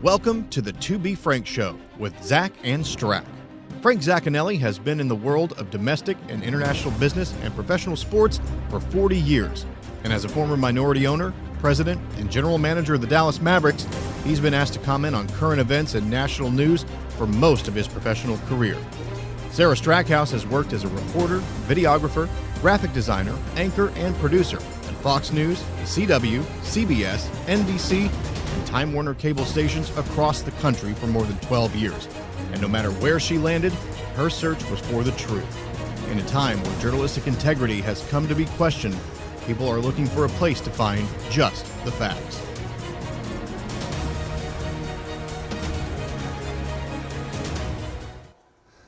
Welcome to the To Be Frank Show with Zacc and Strack. Frank Zaccanelli has been in the world of domestic and international business and professional sports for 40 years. And as a former minority owner, president, and general manager of the Dallas Mavericks, he's been asked to comment on current events and national news for most of his professional career. Sarah Strackhouse has worked as a reporter, videographer, graphic designer, anchor, and producer at Fox News, CW, CBS, NBC, and Time Warner cable stations across the country for more than 12 years. And no matter where she landed, her search was for the truth. In a time where journalistic integrity has come to be questioned, people are looking for a place to find just the facts.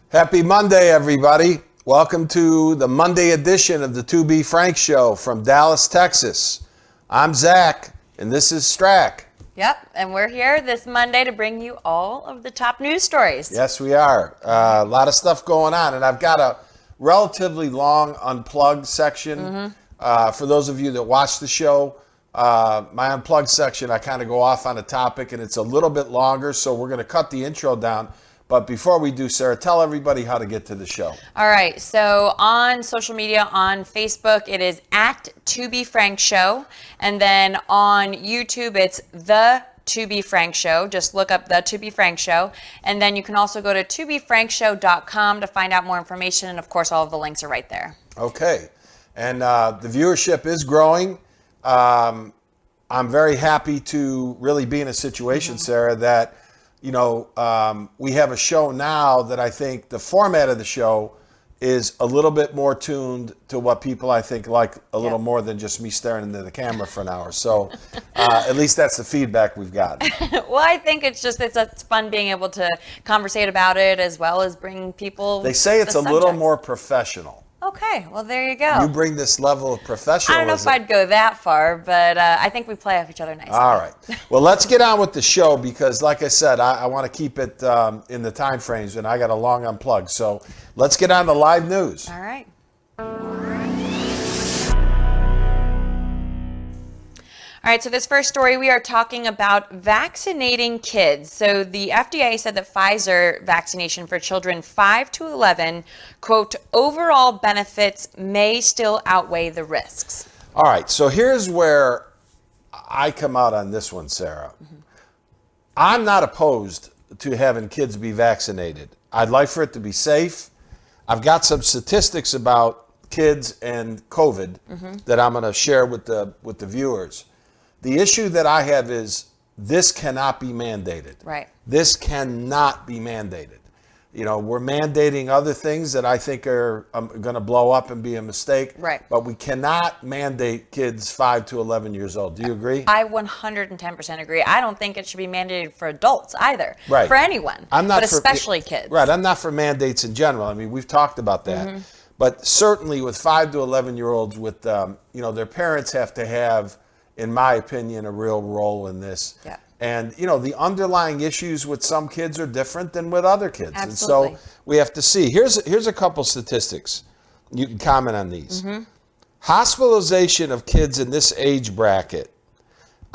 Happy Monday, everybody. Welcome to the Monday edition of the To Be Frank Show from Dallas, Texas. I'm Zacc, and this is Strack. Yep, and we're here this Monday to bring you all of the top news stories. Yes, we are. A lot of stuff going on, and I've got a relatively long unplugged section. For those of you that watch the show, my unplugged section, I kind of go off on a topic, and it's a little bit longer, so we're going to cut the intro down. But before we do, Sarah, tell everybody how to get to the show. All right, so on social media, on Facebook, it is at To Be Frank Show. And then on YouTube, it's The To Be Frank Show. Just look up The To Be Frank Show. And then you can also go to tobefrankshow.com to find out more information. And of course, all of the links are right there. Okay. And the viewership is growing. I'm very happy to really be in a situation, Sarah, that we have a show now that I think the format of the show is a little bit more tuned to what people, I think, like a little more than just me staring into the camera for an hour. So at least that's the feedback we've got. Well, I think it's fun being able to conversate about it as well as bring people. They say it's a little more professional. Okay, well, there you go. You bring this level of professionalism. I don't know if I'd go that far, but I think we play off each other nicely. All right. Well, let's get on with the show because, like I said, I want to keep it in the time frames, and I got a long unplug. So let's get on to live news. All right. All right, so this first story, we are talking about vaccinating kids. So the FDA said that Pfizer vaccination for children 5 to 11, quote, overall benefits may still outweigh the risks. All right, so here's where I come out on this one, Sarah. I'm not opposed to having kids be vaccinated. I'd like for it to be safe. I've got some statistics about kids and COVID that I'm going to share with the viewers. The issue that I have is this cannot be mandated. Right. This cannot be mandated. We're mandating other things that I think are going to blow up and be a mistake. Right. But we cannot mandate kids 5 to 11 years old. Do you agree? I 110% agree. I don't think it should be mandated for adults either. Right. For anyone. But especially kids. Right. I'm not for mandates in general. I mean, we've talked about that. But certainly with 5 to 11-year-olds, with their parents have to have, in my opinion, a real role in this. Yeah. And, the underlying issues with some kids are different than with other kids. Absolutely. And so we have to see. Here's a couple statistics. You can comment on these. Hospitalization of kids in this age bracket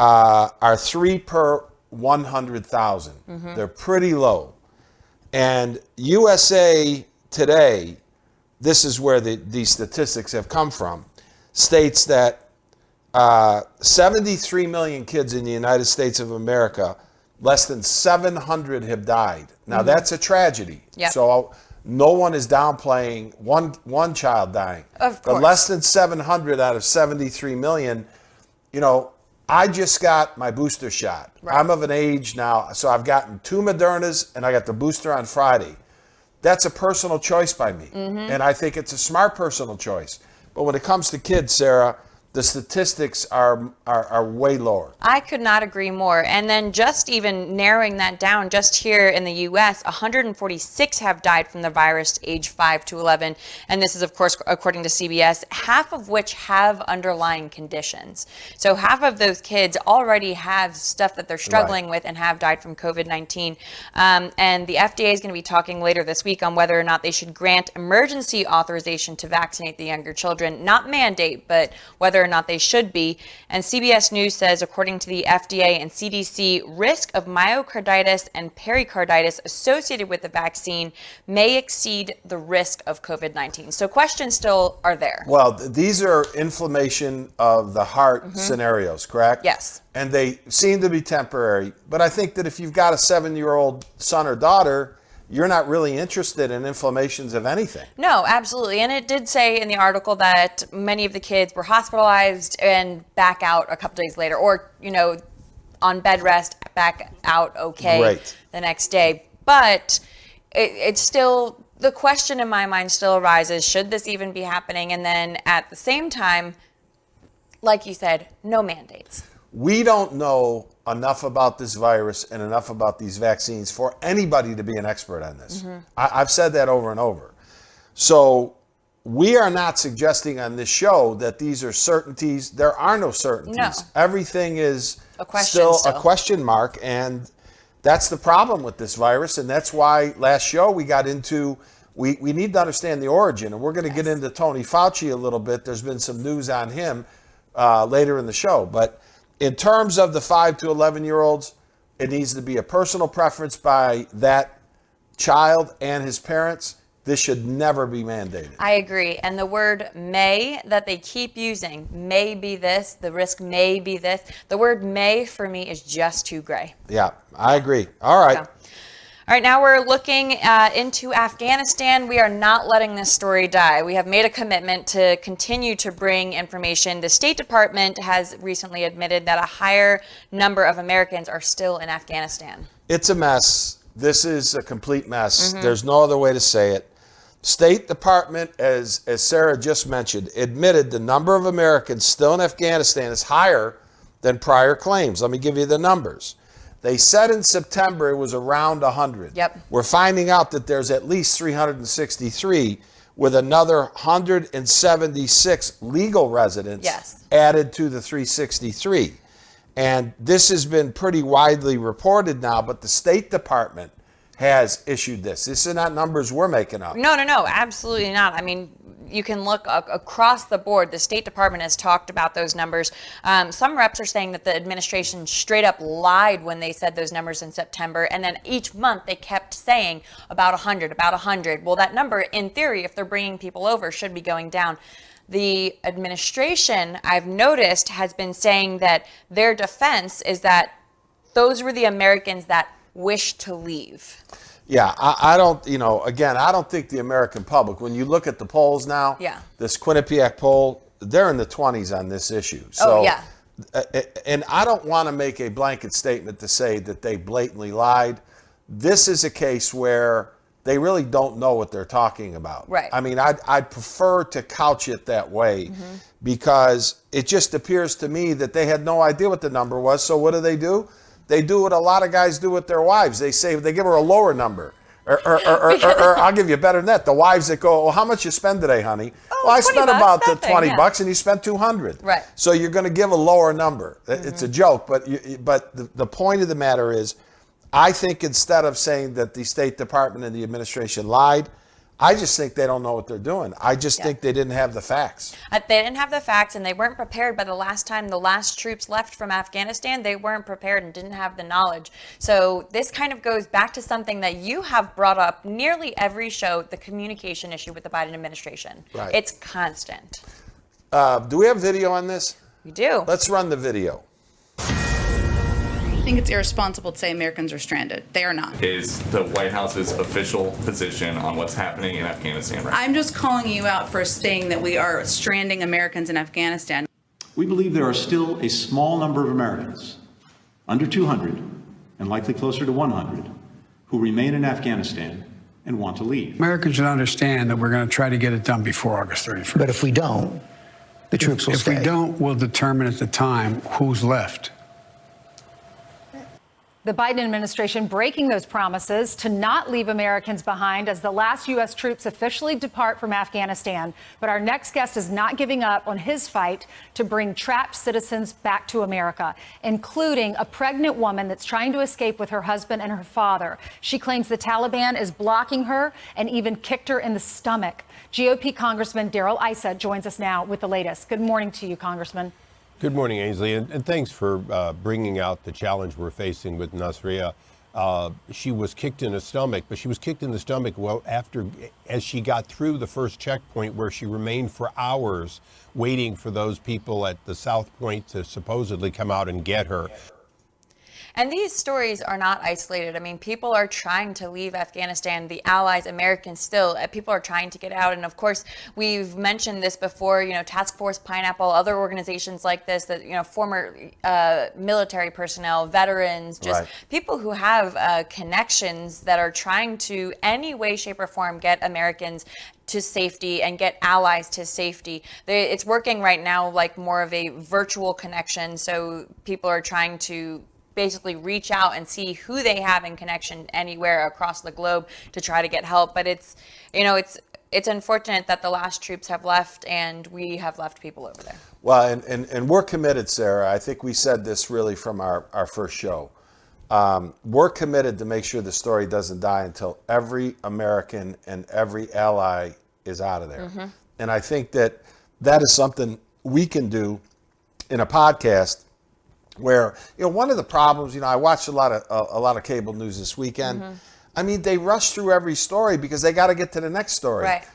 are 3 per 100,000. They're pretty low. And USA Today, this is where these statistics have come from, states that 73 million kids in the United States of America, less than 700 have died. Now that's a tragedy. Yep. So no one is downplaying one child dying. Of course. But less than 700 out of 73 million, I just got my booster shot. Right. I'm of an age now, so I've gotten 2 Modernas and I got the booster on Friday. That's a personal choice by me. And I think it's a smart personal choice. But when it comes to kids, Sarah, the statistics are way lower. I could not agree more. And then just even narrowing that down, just here in the U.S., 146 have died from the virus age 5 to 11. And this is, of course, according to CBS, half of which have underlying conditions. So half of those kids already have stuff that they're struggling with and have died from COVID-19. And the FDA is going to be talking later this week on whether or not they should grant emergency authorization to vaccinate the younger children, not mandate, but whether whether or not they should be. And CBS News says, according to the FDA and CDC, risk of myocarditis and pericarditis associated with the vaccine may exceed the risk of COVID-19. So questions still are there. Well, these are inflammation of the heart scenarios, correct? Yes. And they seem to be temporary. But I think that if you've got a 7-year-old son or daughter, you're not really interested in inflammations of anything. No, absolutely. And it did say in the article that many of the kids were hospitalized and back out a couple days later, or, on bed rest, back out okay the next day. But it's still, the question in my mind still arises, should this even be happening? And then at the same time, like you said, no mandates. We don't know enough about this virus and enough about these vaccines for anybody to be an expert on this. I've said that over and over. So we are not suggesting on this show that these are certainties. There are no certainties. No. Everything is a question mark, and that's the problem with this virus. And that's why last show we got into, we need to understand the origin, and we're going to get into Tony Fauci a little bit. There's been some news on him later in the show, but in terms of the 5 to 11-year-olds, it needs to be a personal preference by that child and his parents. This should never be mandated. I agree. And the word may that they keep using, may be this, the risk may be this. The word may for me is just too gray. Yeah, I agree. All right. So, all right, now we're looking into Afghanistan. We are not letting this story die. We have made a commitment to continue to bring information. The State Department has recently admitted that a higher number of Americans are still in Afghanistan. It's a mess. This is a complete mess. There's no other way to say it. State Department, as Sarah just mentioned, admitted the number of Americans still in Afghanistan is higher than prior claims. Let me give you the numbers. They said in September it was around 100. Yep. We're finding out that there's at least 363 with another 176 legal residents added to the 363. And this has been pretty widely reported now, but the State Department has issued this. This is not numbers we're making up. No, absolutely not. I mean, you can look across the board. The State Department has talked about those numbers. Some reps are saying that the administration straight up lied when they said those numbers in September. And then each month they kept saying about 100, about 100. Well, that number, in theory, if they're bringing people over, should be going down. The administration, I've noticed, has been saying that their defense is that those were the Americans that wish to leave. Yeah, I don't, I don't think the American public, when you look at the polls now, this Quinnipiac poll, they're in the 20s on this issue. So, and I don't want to make a blanket statement to say that they blatantly lied. This is a case where they really don't know what they're talking about. Right. I mean, I'd prefer to couch it that way because it just appears to me that they had no idea what the number was. So what do? They do what a lot of guys do with their wives. They give her a lower number. Or I'll give you better than that. The wives that go, well, how much you spend today, honey? Oh, well, I spent about the $20 yeah. and you spent $200. Right. So you're going to give a lower number. It's a joke, but the point of the matter is, I think instead of saying that the State Department and the administration lied, I just think they don't know what they're doing. I just think they didn't have the facts. They didn't have the facts, and they weren't prepared. By the last time the last troops left from Afghanistan, they weren't prepared and didn't have the knowledge. So this kind of goes back to something that you have brought up nearly every show, the communication issue with the Biden administration. Right. It's constant. Do we have video on this? We do. Let's run the video. I think it's irresponsible to say Americans are stranded. They are not. Is the White House's official position on what's happening in Afghanistan right now? I'm just calling you out for saying that we are stranding Americans in Afghanistan. We believe there are still a small number of Americans, under 200, and likely closer to 100, who remain in Afghanistan and want to leave. Americans should understand that we're going to try to get it done before August 31st. But if we don't, the troops will stay. If we don't, we'll determine at the time who's left. The Biden administration breaking those promises to not leave Americans behind as the last U.S. troops officially depart from Afghanistan. But our next guest is not giving up on his fight to bring trapped citizens back to America, including a pregnant woman that's trying to escape with her husband and her father. She claims the Taliban is blocking her and even kicked her in the stomach. GOP Congressman Darrell Issa joins us now with the latest. Good morning to you, Congressman. Good morning, Ainsley, and thanks for bringing out the challenge we're facing with Nasria. She was kicked in the stomach, but she was kicked in the stomach as she got through the first checkpoint, where she remained for hours waiting for those people at the South Point to supposedly come out and get her. And these stories are not isolated. I mean, people are trying to leave Afghanistan, the allies, Americans still, people are trying to get out. And of course, we've mentioned this before, Task Force Pineapple, other organizations like this, that, former military personnel, veterans, just people who have connections that are trying to, any way, shape, or form, get Americans to safety and get allies to safety. It's working right now like more of a virtual connection. So people are trying to basically reach out and see who they have in connection anywhere across the globe to try to get help. But it's unfortunate that the last troops have left and we have left people over there. Well, and we're committed, Sarah. I think we said this really from our first show. We're committed to make sure the story doesn't die until every American and every ally is out of there. Mm-hmm. And I think that is something we can do in a podcast where, one of the problems, I watched a lot of cable news this weekend. Mm-hmm. I mean, they rush through every story because they got to get to the next story. Right.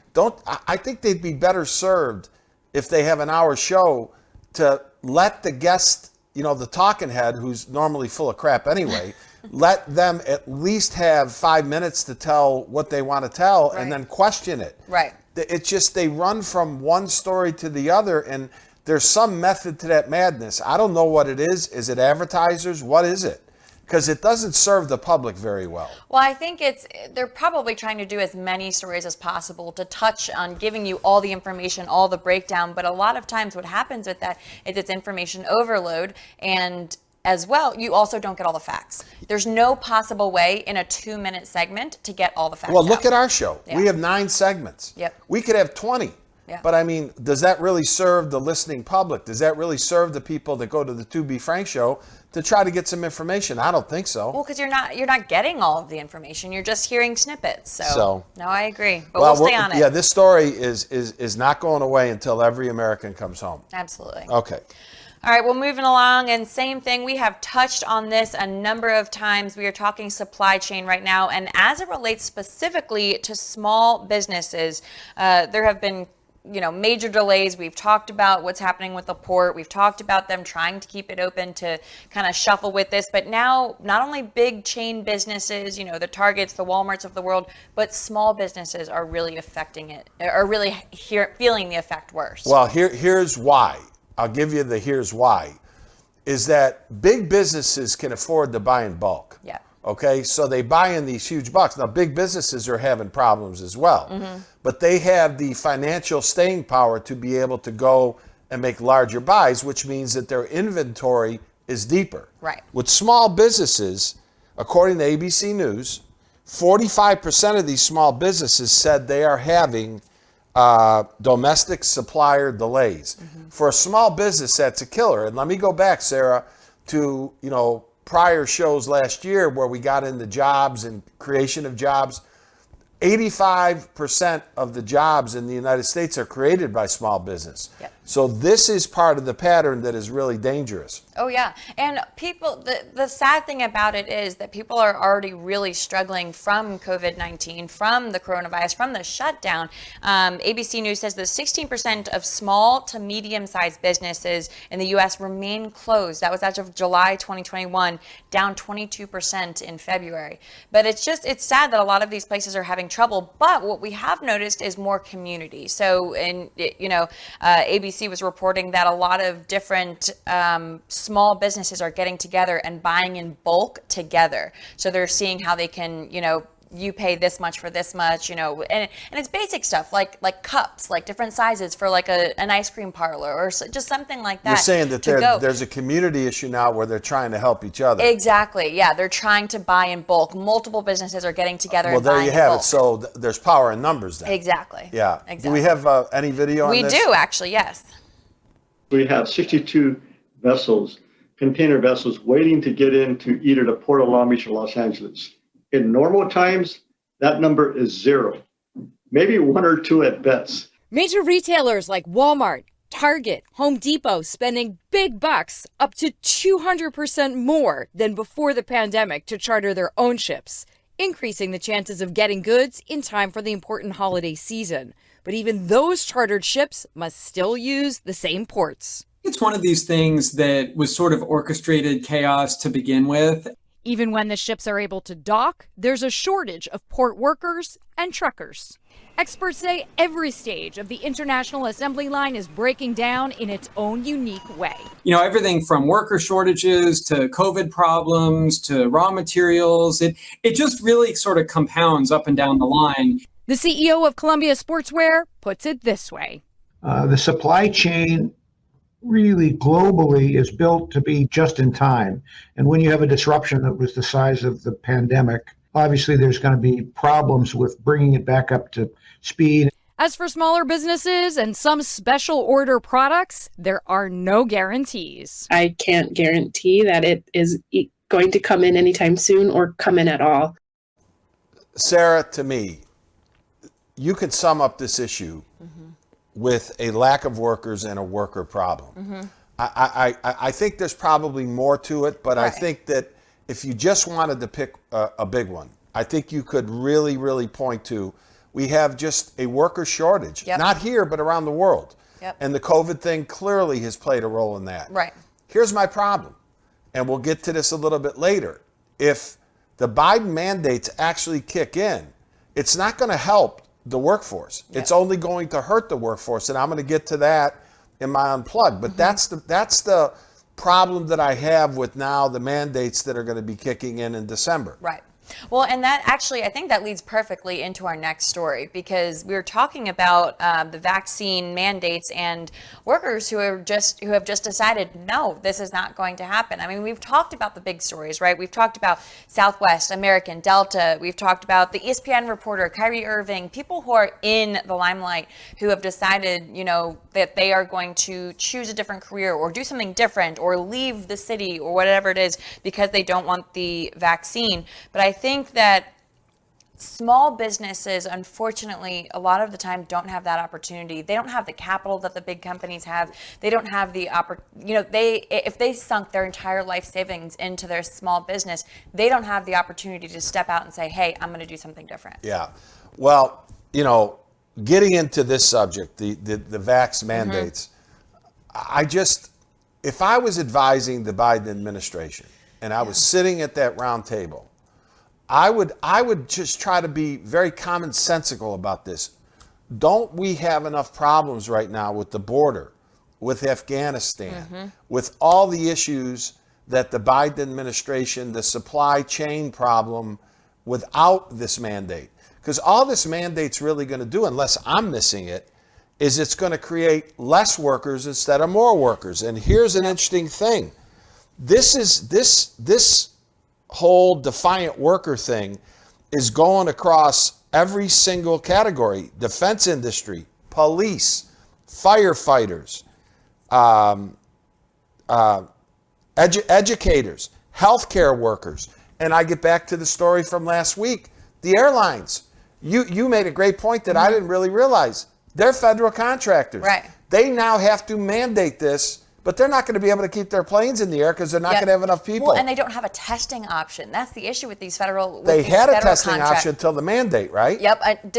I think they'd be better served if they have an hour show to let the guest, the talking head, who's normally full of crap anyway, let them at least have 5 minutes to tell what they want to tell and then question it. Right. It's just they run from one story to the other, and there's some method to that madness. I don't know what it is. Is it advertisers? What is it? Because it doesn't serve the public very well. Well, I think they're probably trying to do as many stories as possible to touch on giving you all the information, all the breakdown. But a lot of times what happens with that is it's information overload, and as well, you also don't get all the facts. There's no possible way in a 2-minute segment to get all the facts. Well, look at our show. Yeah. We have 9 segments. Yep. We could have 20. Yeah. But I mean, does that really serve the listening public? Does that really serve the people that go to the 2B Frank show to try to get some information? I don't think so. Well, because you're not getting all of the information. You're just hearing snippets. So no, I agree. But we'll stay on it. Yeah, this story is not going away until every American comes home. Absolutely. Okay. All right, well, moving along, and same thing. We have touched on this a number of times. We are talking supply chain right now, and as it relates specifically to small businesses, there have been major delays. We've talked about what's happening with the port. We've talked about them trying to keep it open to kind of shuffle with this. But now, not only big chain businesses, the Targets, the Walmarts of the world, but small businesses are really affecting it, are really feeling the effect worse. Well, here's why. I'll give you the here's why. Is that big businesses can afford to buy in bulk. Yeah. Okay, so they buy in these huge bucks. Now, big businesses are having problems as well, but they have the financial staying power to be able to go and make larger buys, which means that their inventory is deeper. Right. With small businesses, according to ABC News, 45% of these small businesses said they are having domestic supplier delays. For a small business, that's a killer. And let me go back, Sarah, to, prior shows last year where we got into jobs and creation of jobs. 85% of the jobs in the United States are created by small business. Yep. So this is part of the pattern that is really dangerous. Oh, yeah. And people, the sad thing about it is that people are already really struggling from COVID-19, from the coronavirus, from the shutdown. ABC News says that 16% of small to medium-sized businesses in the U.S. remain closed. That was as of July 2021, down 22% in February. But it's sad that a lot of these places are having trouble. But what we have noticed is more community. So, ABC was reporting that a lot of different small businesses are getting together and buying in bulk together. So they're seeing how they can, you pay this much for this much, and it's basic stuff like cups, like different sizes for like an ice cream parlor or just something like that. You're saying that there's a community issue now where they're trying to help each other. Exactly. Yeah, they're trying to buy in bulk. Multiple businesses are getting together. Well, and buying there you have in bulk. it. So there's power in numbers then. Exactly. Yeah. Exactly. Do we have any video on this? We do actually. Yes. We have 62 vessels, container vessels, waiting to get into either the Port of Long Beach or Los Angeles. In normal times, that number is 0, maybe 1 or 2 at best. Major retailers like Walmart, Target, Home Depot spending big bucks, up to 200% more than before the pandemic, to charter their own ships, increasing the chances of getting goods in time for the important holiday season. But even those chartered ships must still use the same ports. It's one of these things that was sort of orchestrated chaos to begin with. Even when the ships are able to dock, there's a shortage of port workers and truckers. Experts say every stage of the international assembly line is breaking down in its own unique way. Everything from worker shortages to COVID problems to raw materials, it just really sort of compounds up and down the line. The CEO of Columbia Sportswear puts it this way. The supply chain really globally is built to be just in time. And when you have a disruption that was the size of the pandemic, obviously there's going to be problems with bringing it back up to speed. As for smaller businesses and some special order products, there are no guarantees. I can't guarantee that it is going to come in anytime soon or come in at all. Sarah, to me, you could sum up this issue with a lack of workers and a worker problem. I think there's probably more to it, but I think that if you just wanted to pick a big one, I think you could really, really point to, we have just a worker shortage, not here, but around the world. And the COVID thing clearly has played a role in that. Right. Here's my problem, and we'll get to this a little bit later. If the Biden mandates actually kick in, it's not going to help the workforce. It's only going to hurt the workforce, and I'm going to get to that in my Unplugged. But that's the problem that I have with now the mandates that are going to be kicking in December. Right. Well, and that actually, I think that leads perfectly into our next story, because we were talking about the vaccine mandates and workers who have just decided, no, this is not going to happen. I mean, we've talked about the big stories, right? We've talked about Southwest, American, Delta. We've talked about the ESPN reporter, Kyrie Irving, people who are in the limelight who have decided, that they are going to choose a different career or do something different or leave the city or whatever it is because they don't want the vaccine. But I think that small businesses, unfortunately, a lot of the time don't have that opportunity. They don't have the capital that the big companies have. They don't have the if they sunk their entire life savings into their small business, they don't have the opportunity to step out and say, hey, I'm going to do something different. Yeah. Well, getting into this subject, the vax mandates, if I was advising the Biden administration and I was sitting at that round table, I would just try to be very commonsensical about this. Don't we have enough problems right now with the border, with Afghanistan, with all the issues that the Biden administration, the supply chain problem, without this mandate? Because all this mandate's really going to do, unless I'm missing it, is it's going to create less workers instead of more workers. And here's an interesting thing. This whole defiant worker thing is going across every single category: defense industry, police, firefighters, educators, healthcare workers. And I get back to the story from last week, the airlines. You made a great point that I didn't really realize. They're federal contractors. Right. They now have to mandate this, but they're not going to be able to keep their planes in the air because they're not going to have enough people. Well, and they don't have a testing option. That's the issue with these federal. They had a testing option until the mandate, right? Yep.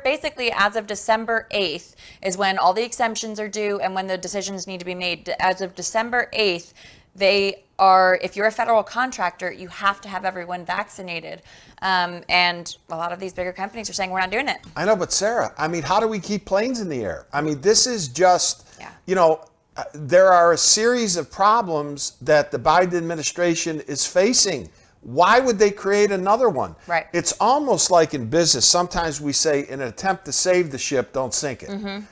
Basically, as of December 8th is when all the exemptions are due and when the decisions need to be made. As of December 8th, if you're a federal contractor, you have to have everyone vaccinated. And a lot of these bigger companies are saying we're not doing it. I know, but Sarah, how do we keep planes in the air? This is just, there are a series of problems that the Biden administration is facing Why would they create another one? Right. It's almost like in business. Sometimes we say, in an attempt to save the ship, don't sink it. Mm-hmm.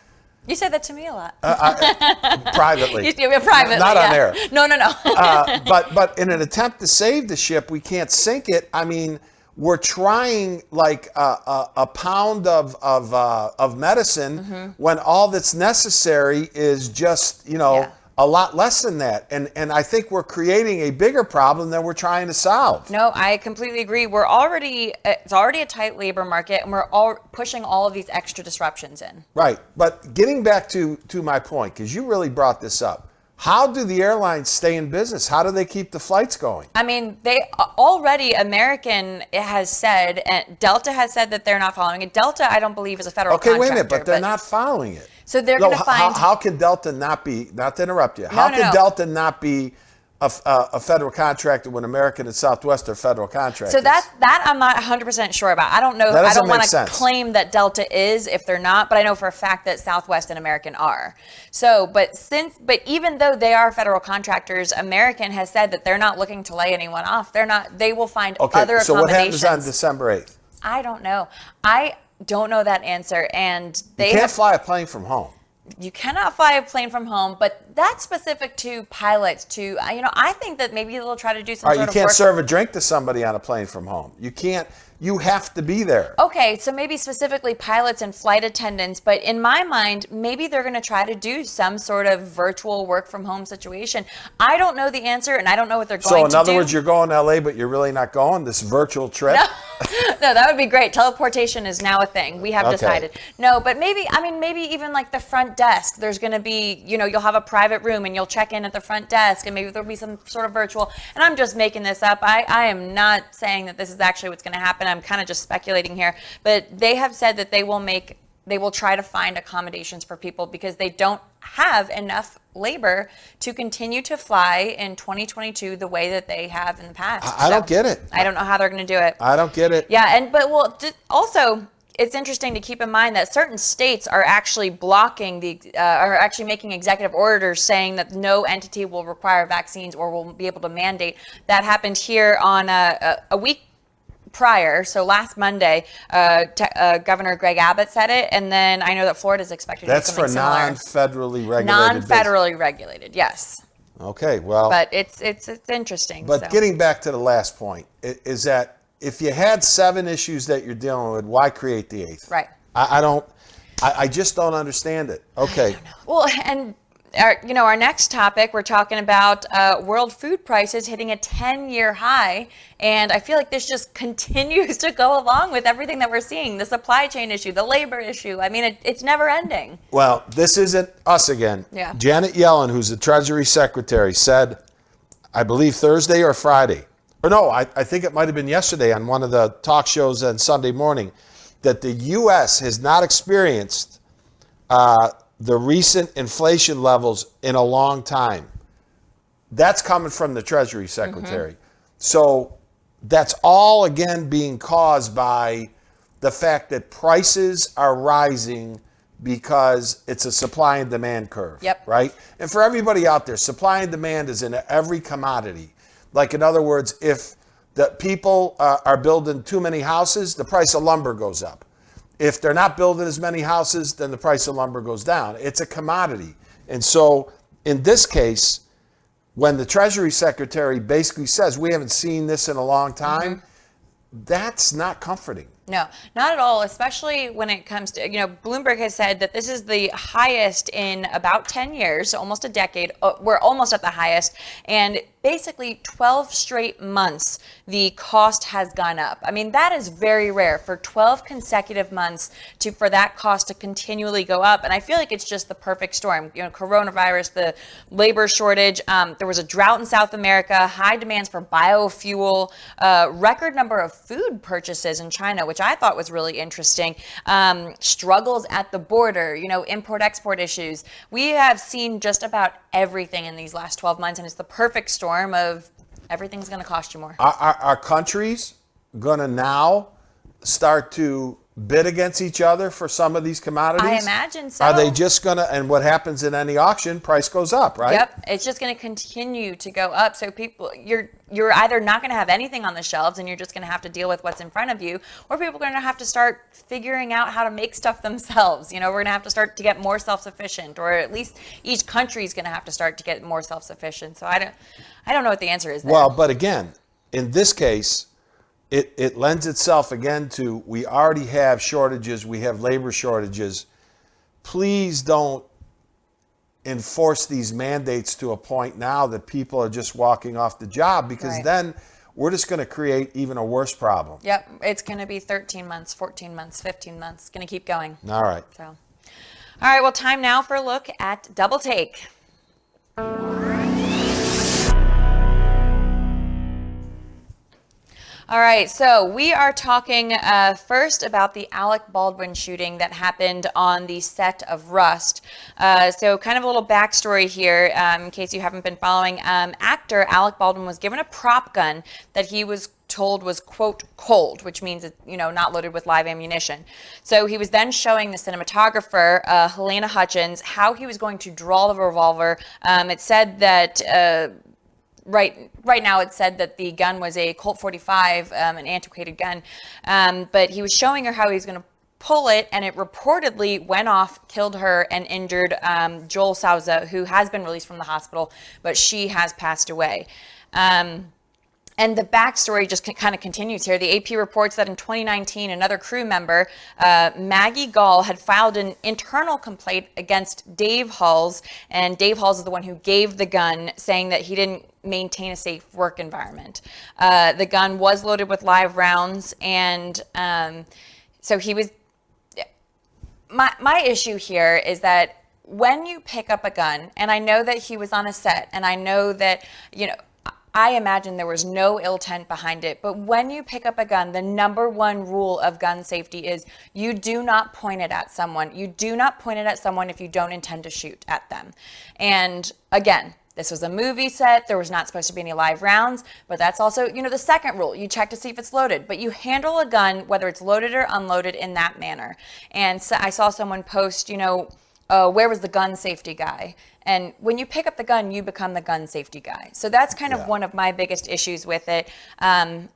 You say that to me a lot. Privately. Privately, Not on air. No. But in an attempt to save the ship, we can't sink it. I mean, we're trying like a pound of medicine when all that's necessary is just, a lot less than that. And I think we're creating a bigger problem than we're trying to solve. No, I completely agree. It's already a tight labor market, and we're all pushing all of these extra disruptions in. Right. But getting back to my point, because you really brought this up, how do the airlines stay in business? How do they keep the flights going? I mean, American has said, and Delta has said that they're not following it. Delta, I don't believe, is a federal contractor. Okay, wait a minute, but they're not following it. So they're going to find... How can Delta not be, not to interrupt you, how can Delta not be a federal contractor when American and Southwest are federal contractors? So that I'm not 100% sure about. I don't know. I don't want to claim that Delta is if they're not, but I know for a fact that Southwest and American are. So, but even though they are federal contractors, American has said that they're not looking to lay anyone off. They will find other accommodations. So what happens on December 8th? I don't know. I don't know that answer, and you can't fly a plane from home. You cannot fly a plane from home, but that's specific to pilots. I think that maybe they'll try to do some sort of you can't serve a drink to somebody on a plane from home. You can't. You have to be there. Okay, so maybe specifically pilots and flight attendants, but in my mind, maybe they're going to try to do some sort of virtual work from home situation. I don't know the answer, and I don't know what they're going to do. So in other words, you're going to LA, but you're really not going, this virtual trip? No, that would be great. Teleportation is now a thing. We have decided. No, but maybe even like the front desk, there's going to be, you'll have a private room and you'll check in at the front desk, and maybe there'll be some sort of virtual, and I'm just making this up. I am not saying that this is actually what's going to happen. I'm kind of just speculating here, but they have said that they will try to find accommodations for people because they don't have enough labor to continue to fly in 2022 the way that they have in the past. I don't get it. I don't know how they're going to do it. I don't get it. Yeah, also it's interesting to keep in mind that certain states are actually are actually making executive orders saying that no entity will require vaccines or will be able to mandate. That happened here on a week prior, so last Monday, Governor Greg Abbott said it, and then I know that Florida is expected to do something similar. That's for non-federally regulated. Non-federally regulated, yes. Okay, well. But it's interesting. But getting back to the last point, is that if you had 7 issues that you're dealing with, why create the 8th? Right. I just don't understand it. Okay. Well, and our next topic, we're talking about world food prices hitting a 10-year high. And I feel like this just continues to go along with everything that we're seeing. The supply chain issue, the labor issue. I mean, it's never ending. Well, this isn't us again. Yeah. Janet Yellen, who's the Treasury Secretary, said, I believe Thursday or Friday, or no, I think it might have been yesterday on one of the talk shows on Sunday morning, that the U.S. has not experienced the recent inflation levels in a long time. That's coming from the Treasury Secretary. Mm-hmm. So that's all, again, being caused by the fact that prices are rising because it's a supply and demand curve, right? And for everybody out there, supply and demand is in every commodity. Like, in other words, if the people are building too many houses, the price of lumber goes up. If they're not building as many houses, then the price of lumber goes down. It's a commodity. And so in this case, when the Treasury Secretary basically says we haven't seen this in a long time, that's not comforting. No, not at all, especially when it comes to, Bloomberg has said that this is the highest in about 10 years, almost a decade. We're almost at the highest. And basically 12 straight months, the cost has gone up. I mean, that is very rare for 12 consecutive months for that cost to continually go up. And I feel like it's just the perfect storm. Coronavirus, the labor shortage, there was a drought in South America, high demands for biofuel, record number of food purchases in China, which I thought was really interesting. Struggles at the border, import-export issues. We have seen just about everything in these last 12 months, and it's the perfect storm of everything's going to cost you more. Our country's going to now start to bid against each other for some of these commodities? I imagine so. Are they just going to, and what happens in any auction, price goes up, right? Yep, it's just going to continue to go up. So people, you're either not going to have anything on the shelves and you're just going to have to deal with what's in front of you, or people are going to have to start figuring out how to make stuff themselves. We're going to have to start to get more self-sufficient, or at least each country is going to have to start to get more self-sufficient. So I don't know what the answer is there. Well, but again, in this case, it lends itself again to, we already have shortages, we have labor shortages. Please don't enforce these mandates to a point now that people are just walking off the job, because then we're just going to create even a worse problem. Yep, it's going to be 13 months, 14 months, 15 months. It's going to keep going. All right. So, all right, well, time now for a look at Double Take. All right, so we are talking first about the Alec Baldwin shooting that happened on the set of Rust. So kind of a little backstory here, in case you haven't been following. Actor Alec Baldwin was given a prop gun that he was told was, quote, cold, which means it's, not loaded with live ammunition. So he was then showing the cinematographer, Helena Hutchins, how he was going to draw the revolver. It said that... Right now, it said that the gun was a Colt 45, an antiquated gun, but he was showing her how he was going to pull it, and it reportedly went off, killed her, and injured Joel Souza, who has been released from the hospital, but she has passed away. And the backstory just kind of continues here. The AP reports that in 2019, another crew member, Maggie Gall, had filed an internal complaint against Dave Halls, and Dave Halls is the one who gave the gun, saying that he didn't maintain a safe work environment. The gun was loaded with live rounds, and so he was... My issue here is that when you pick up a gun, and I know that he was on a set, and I know that, I imagine there was no ill intent behind it, but when you pick up a gun, the number one rule of gun safety is you do not point it at someone. You do not point it at someone if you don't intend to shoot at them. And again, this was a movie set. There was not supposed to be any live rounds, but that's also, the second rule. You check to see if it's loaded, but you handle a gun, whether it's loaded or unloaded, in that manner. And so I saw someone post, where was the gun safety guy? And when you pick up the gun, you become the gun safety guy. So that's kind of one of my biggest issues with it. And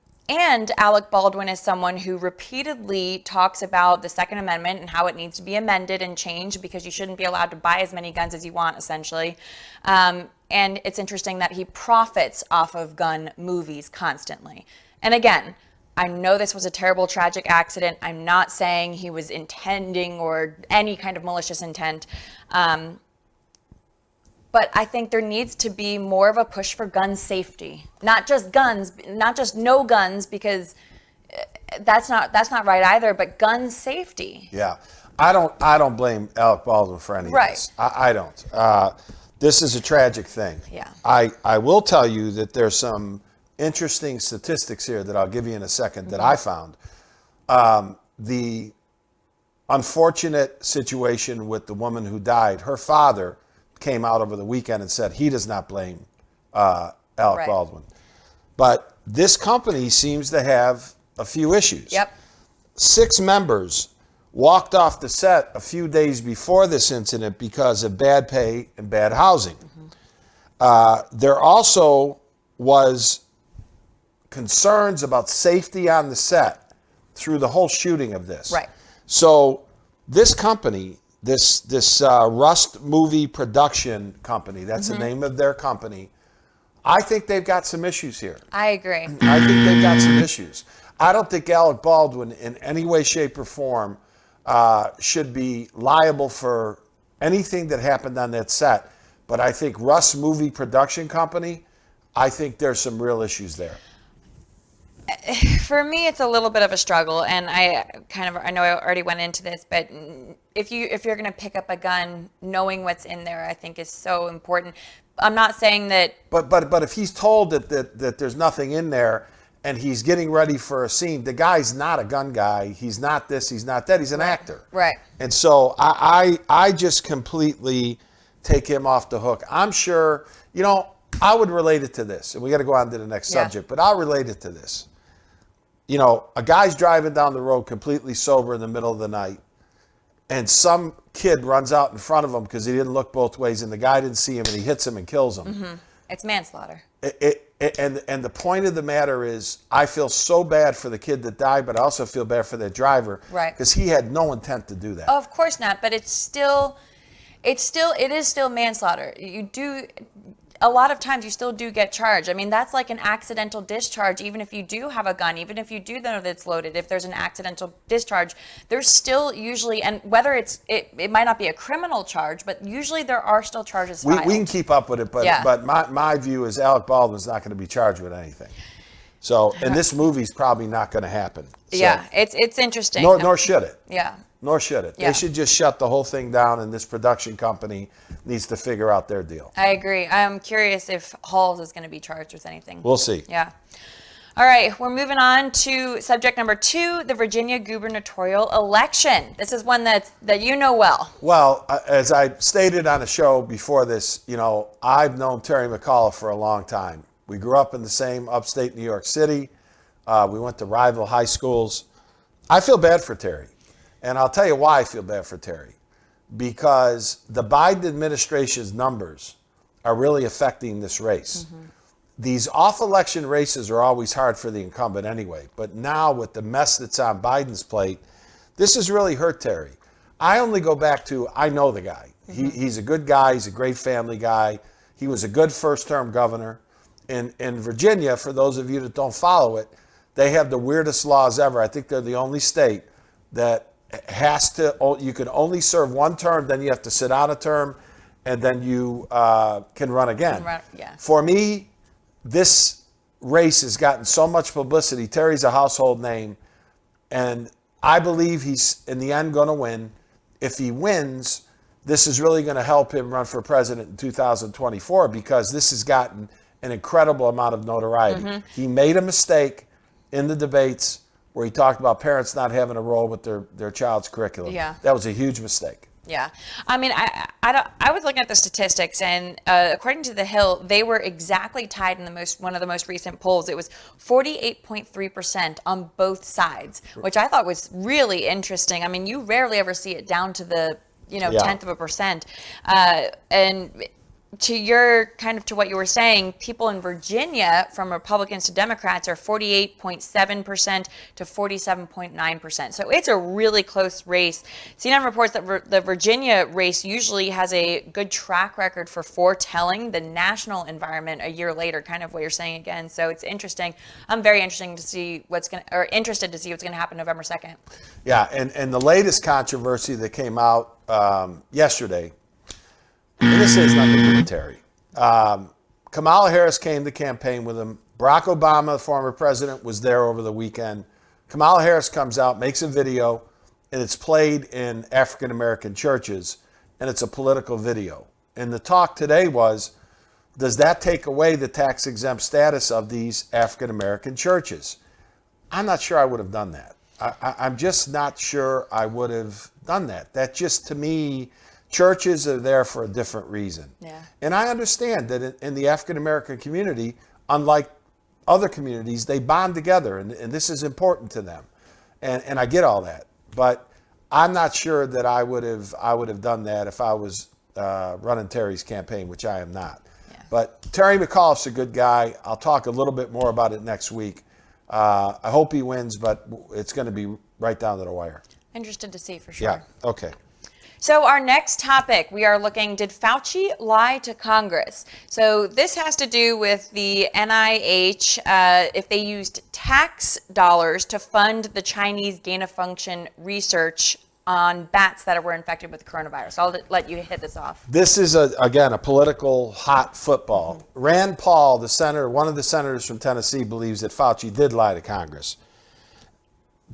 Alec Baldwin is someone who repeatedly talks about the Second Amendment and how it needs to be amended and changed, because you shouldn't be allowed to buy as many guns as you want, essentially. And it's interesting that he profits off of gun movies constantly. And again, I know this was a terrible, tragic accident. I'm not saying he was intending or any kind of malicious intent. But I think there needs to be more of a push for gun safety. Not just guns, not just no guns, because that's not right either, but gun safety. Yeah. I don't blame Alec Baldwin for any of this. I don't. This is a tragic thing. Yeah. I will tell you that there's some interesting statistics here that I'll give you in a second that I found. The unfortunate situation with the woman who died, her father came out over the weekend and said he does not blame Alec Baldwin. But this company seems to have a few issues. Yep. 6 members walked off the set a few days before this incident because of bad pay and bad housing. There also was concerns about safety on the set through the whole shooting of this. Right. So this company, this Rust movie production company, that's the name of their company, I think they've got some issues here. I agree. I think they've got some issues. I don't think Alec Baldwin in any way, shape, or form should be liable for anything that happened on that set. But I think Rust movie production company, I think there's some real issues there. For me, it's a little bit of a struggle, and I know I already went into this, but if you're going to pick up a gun, knowing what's in there, I think is so important. I'm not saying that. But if he's told that there's nothing in there, and he's getting ready for a scene, the guy's not a gun guy. He's not this. He's not that. He's an actor. Right. And so I just completely take him off the hook. I'm sure, I would relate it to this, and we got to go on to the next subject, but I'll relate it to this. you know, a guy's driving down the road completely sober in the middle of the night, and some kid runs out in front of him because he didn't look both ways, and the guy didn't see him, and he hits him and kills him. Mm-hmm. It's manslaughter. And the point of the matter is, I feel so bad for the kid that died, but I also feel bad for the driver, right? Because he had no intent to do that. Of course not, but it is still manslaughter. A lot of times you still do get charged. I mean, that's like an accidental discharge. Even if you do have a gun, even if you do know that it's loaded, if there's an accidental discharge, there's still usually, and whether it might not be a criminal charge, but usually there are still charges filed. We can keep up with it, but my view is Alec Baldwin's not going to be charged with anything. So, and this movie's probably not going to happen. So, yeah, it's interesting. Nor should it. Yeah. Nor should it. Yeah. They should just shut the whole thing down, and this production company needs to figure out their deal. I agree. I'm curious if Halls is going to be charged with anything. We'll see. Yeah. All right, we're moving on to subject number 2, the Virginia gubernatorial election. This is one that you know well. Well, as I stated on a show before this, you know, I've known Terry McAuliffe for a long time. We grew up in the same upstate New York City. We went to rival high schools. I feel bad for Terry. And I'll tell you why I feel bad for Terry. Because the Biden administration's numbers are really affecting this race. Mm-hmm. These off-election races are always hard for the incumbent anyway. But now with the mess that's on Biden's plate, this has really hurt Terry. I only go back to, I know the guy. Mm-hmm. He's a good guy. He's a great family guy. He was a good first-term governor. In Virginia, for those of you that don't follow it, they have the weirdest laws ever. I think they're the only state that you can only serve one term, then you have to sit out a term, and then you can run again. For me, this race has gotten so much publicity. Terry's a household name, and I believe he's in the end going to win. If he wins, this is really going to help him run for president in 2024 because this has gotten an incredible amount of notoriety. Mm-hmm. He made a mistake in the debates where he talked about parents not having a role with their child's curriculum. Yeah. That was a huge mistake. Yeah. I mean, I was looking at the statistics, and according to The Hill, they were exactly tied in one of the most recent polls. It was 48.3% on both sides, which I thought was really interesting. I mean, you rarely ever see it down to the, tenth of a percent. And to what you were saying, people in Virginia, from Republicans to Democrats, are 48.7% to 47.9%. So it's a really close race. CNN reports that the Virginia race usually has a good track record for foretelling the national environment a year later, kind of what you're saying again. So it's interesting. I'm very interested to see what's going to happen November 2nd. Yeah, and the latest controversy that came out yesterday, and this has nothing to do with Terry. Kamala Harris came to campaign with him. Barack Obama, the former president, was there over the weekend. Kamala Harris comes out, makes a video, and it's played in African-American churches, and it's a political video. And the talk today was, does that take away the tax-exempt status of these African-American churches? I'm not sure I would have done that. I'm just not sure I would have done that. That just, to me, churches are there for a different reason. Yeah. And I understand that in the African-American community, unlike other communities, they bond together, and this is important to them. And I get all that. But I'm not sure that I would have done that if I was running Terry's campaign, which I am not. Yeah. But Terry McAuliffe's a good guy. I'll talk a little bit more about it next week. I hope he wins, but it's going to be right down to the wire. Interested to see for sure. Yeah, okay. So our next topic, we are looking, did Fauci lie to Congress? So this has to do with the NIH, if they used tax dollars to fund the Chinese gain-of-function research on bats that were infected with coronavirus. I'll let you hit this off. This is, again, a political hot football. Mm-hmm. Rand Paul, the senator, one of the senators from Tennessee, believes that Fauci did lie to Congress.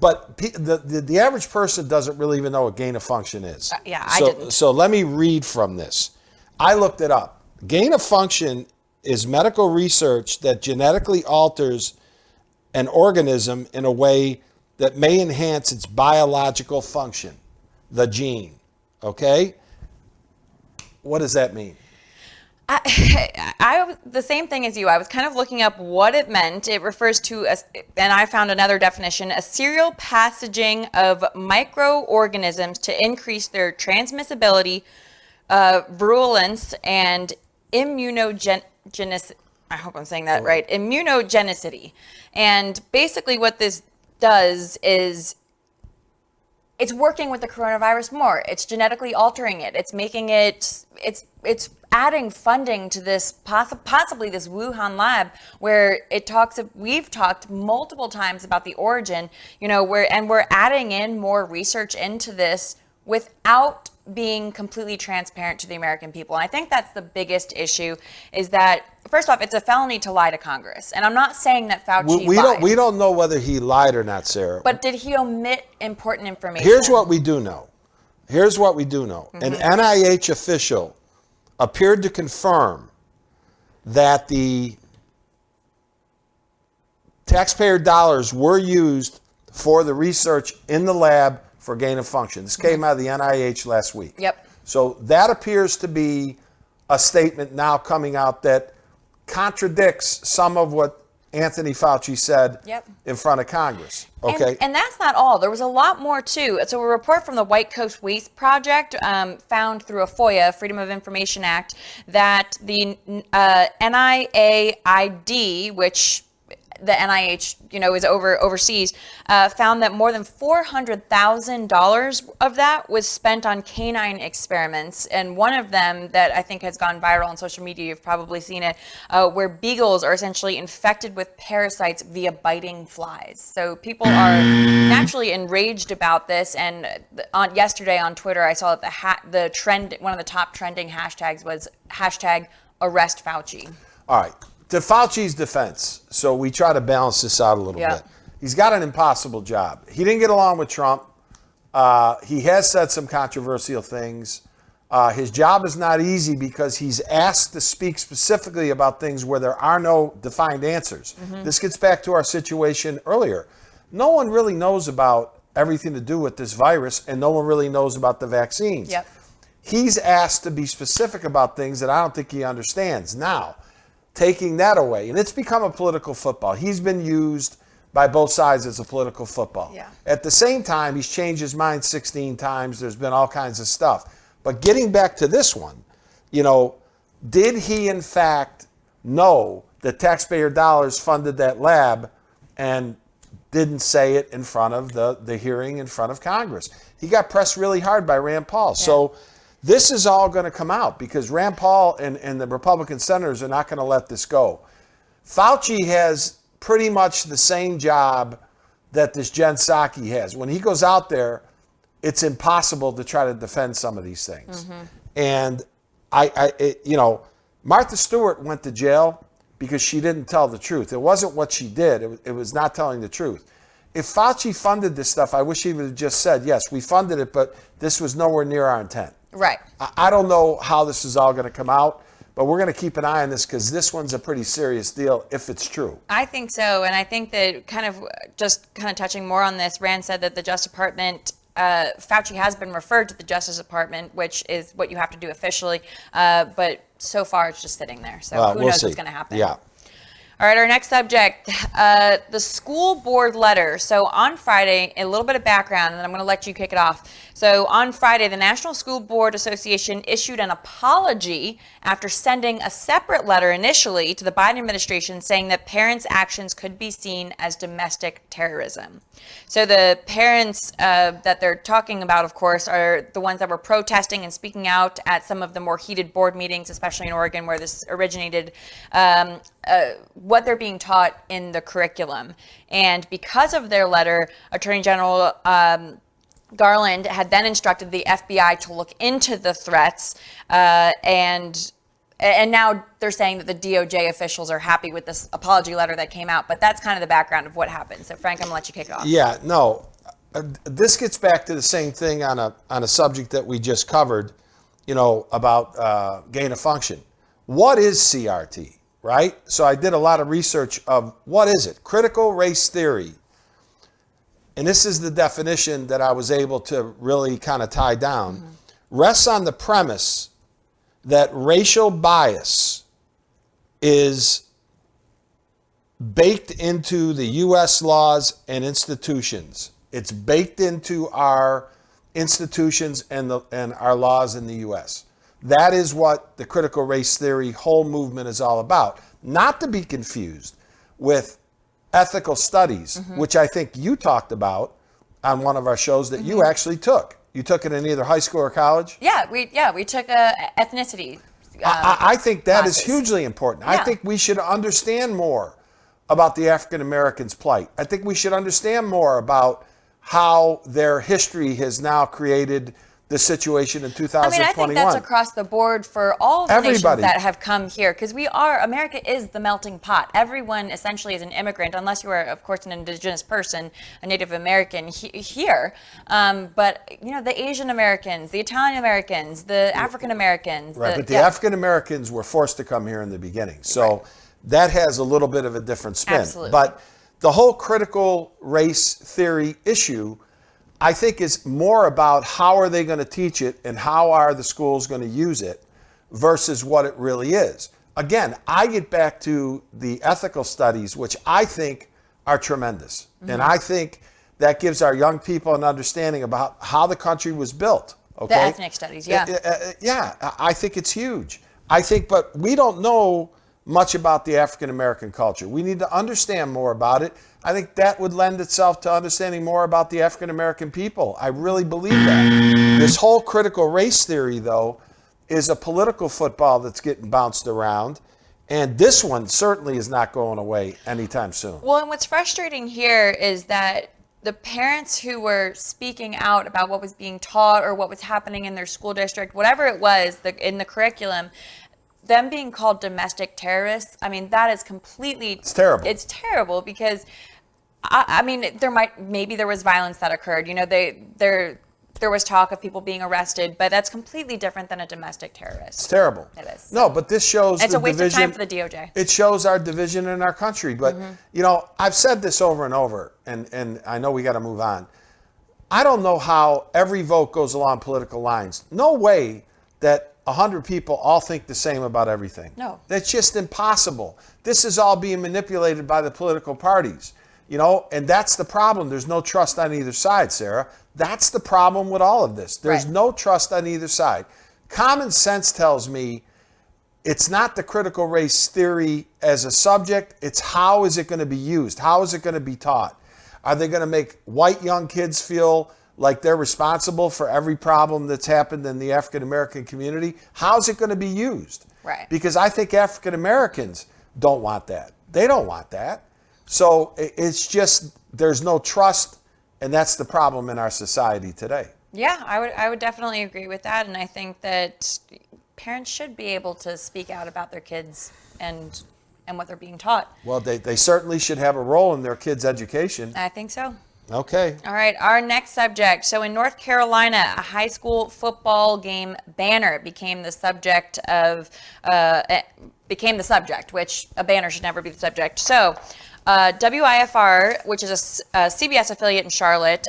But the average person doesn't really even know what gain of function is. I didn't. So let me read from this. I looked it up. Gain of function is medical research that genetically alters an organism in a way that may enhance its biological function, the gene. Okay? What does that mean? I the same thing as you. I was kind of looking up what it meant. It refers to, and I found another definition, a serial passaging of microorganisms to increase their transmissibility, virulence, and immunogenicity. I hope I'm saying that right. Immunogenicity. And basically what this does is it's working with the coronavirus more. It's genetically altering it. It's making it, it's adding funding to this, possibly this Wuhan lab where we've talked multiple times about the origin, and we're adding in more research into this without being completely transparent to the American people. And I think that's the biggest issue, is that, first off, it's a felony to lie to Congress. And I'm not saying that Fauci lied. We don't know whether he lied or not, Sarah. But did he omit important information? Here's what we do know. An NIH official appeared to confirm that the taxpayer dollars were used for the research in the lab for gain of function. This came out of the NIH last week. Yep. So that appears to be a statement now coming out that contradicts some of what Anthony Fauci said in front of Congress. Okay. And that's not all. There was a lot more too. So a report from the White Coast Waste Project found through a FOIA, Freedom of Information Act, that the NIAID, which the NIH, is overseas, found that more than $400,000 of that was spent on canine experiments. And one of them that I think has gone viral on social media, you've probably seen it, where beagles are essentially infected with parasites via biting flies. So people are naturally enraged about this. And yesterday on Twitter, I saw that the trend, one of the top trending hashtags was #ArrestFauci. All right. To Fauci's defense, so we try to balance this out a little bit. He's got an impossible job. He didn't get along with Trump. He has said some controversial things. His job is not easy because he's asked to speak specifically about things where there are no defined answers. This gets back to our situation earlier. No one really knows about everything to do with this virus, and no one really knows about the vaccines. He's asked to be specific about things that I don't think he understands. Now, taking that away, and it's become a political football. He's been used by both sides as a political football. At the same time, he's changed his mind 16 times. There's been all kinds of stuff. But getting back to this one, did he in fact know that taxpayer dollars funded that lab and didn't say it in front of the hearing in front of Congress? He got pressed really hard by Rand Paul. So this is all going to come out because Rand Paul and the Republican senators are not going to let this go. Fauci has pretty much the same job that this Jen Psaki has. When he goes out there, it's impossible to try to defend some of these things. And Martha Stewart went to jail because she didn't tell the truth. It wasn't what she did. It was not telling the truth. If Fauci funded this stuff, I wish he would have just said, yes, we funded it, but this was nowhere near our intent. Right. I don't know how this is all going to come out, but we're going to keep an eye on this because this one's a pretty serious deal if it's true. I think so. And I think that kind of touching more on this, Rand said that the Justice Department, Fauci has been referred to the Justice Department, which is what you have to do officially. But so far it's just sitting there. So who knows what's going to happen. Yeah. All right, our next subject, the school board letter. So on Friday, a little bit of background, and then I'm going to let you kick it off. So on Friday, the National School Board Association issued an apology after sending a separate letter initially to the Biden administration saying that parents' actions could be seen as domestic terrorism. So the parents that they're talking about, of course, are the ones that were protesting and speaking out at some of the more heated board meetings, especially in Oregon, where this originated, what they're being taught in the curriculum. And because of their letter, Attorney General Garland had then instructed the FBI to look into the threats, and now they're saying that the DOJ officials are happy with this apology letter that came out. But that's kind of the background of what happened. So Frank, I'm gonna let you kick it off. Yeah, no, this gets back to the same thing on a subject that we just covered, about gain of function. What is CRT, right? So I did a lot of research of what is it? Critical race theory. And this is the definition that I was able to really kind of tie down. Rests on the premise that racial bias is baked into the U.S. laws and institutions. It's baked into our institutions and our laws in the U.S. That is what the critical race theory whole movement is all about. Not to be confused with ethical studies, which I think you talked about on one of our shows that you actually took. You took it in either high school or college? Yeah, we took ethnicity. I think that classes. is hugely important. Yeah. I think we should understand more about the African Americans' plight. I think we should understand more about how their history has now created the situation in 2021. I think that's across the board for all the nations that have come here, because America is the melting pot. Everyone essentially is an immigrant, unless you are, of course, an indigenous person, a Native American here. But, the Asian Americans, the Italian Americans, the African Americans. Right, but the African Americans were forced to come here in the beginning. So that has a little bit of a different spin. Absolutely. But the whole critical race theory issue, I think, is more about how are they going to teach it and how are the schools going to use it versus what it really is. Again, I get back to the ethical studies, which I think are tremendous. And I think that gives our young people an understanding about how the country was built. Okay? The ethnic studies, yeah. I think it's huge. But we don't know much about the African American culture. We need to understand more about it. I think that would lend itself to understanding more about the African American people. I really believe that. This whole critical race theory, though, is a political football that's getting bounced around. And this one certainly is not going away anytime soon. Well, and what's frustrating here is that the parents who were speaking out about what was being taught or what was happening in their school district, whatever it was in the curriculum, them being called domestic terrorists, that is completely... It's terrible. It's terrible because, maybe there was violence that occurred. There was talk of people being arrested, but that's completely different than a domestic terrorist. It's terrible. It is. No, but this shows it's the a waste division. of time for the DOJ. It shows our division in our country. But, I've said this over and over, and I know we got to move on. I don't know how every vote goes along political lines. No way that 100 people all think the same about everything. No. That's just impossible. This is all being manipulated by the political parties, and that's the problem. There's no trust on either side, Sarah. That's the problem with all of this. There's no trust on either side. Common sense tells me it's not the critical race theory as a subject. It's how is it going to be used? How is it going to be taught? Are they going to make white young kids feel like they're responsible for every problem that's happened in the African American community? How's it going to be used? Right. Because I think African Americans don't want that. They don't want that. So it's just there's no trust, and that's the problem in our society today. Yeah, I would definitely agree with that, and I think that parents should be able to speak out about their kids and what they're being taught. Well, they certainly should have a role in their kids' education. I think so. Okay. All right, our next subject. So in North Carolina, a high school football game banner became the subject, which a banner should never be the subject. So WIFR, which is a CBS affiliate in Charlotte,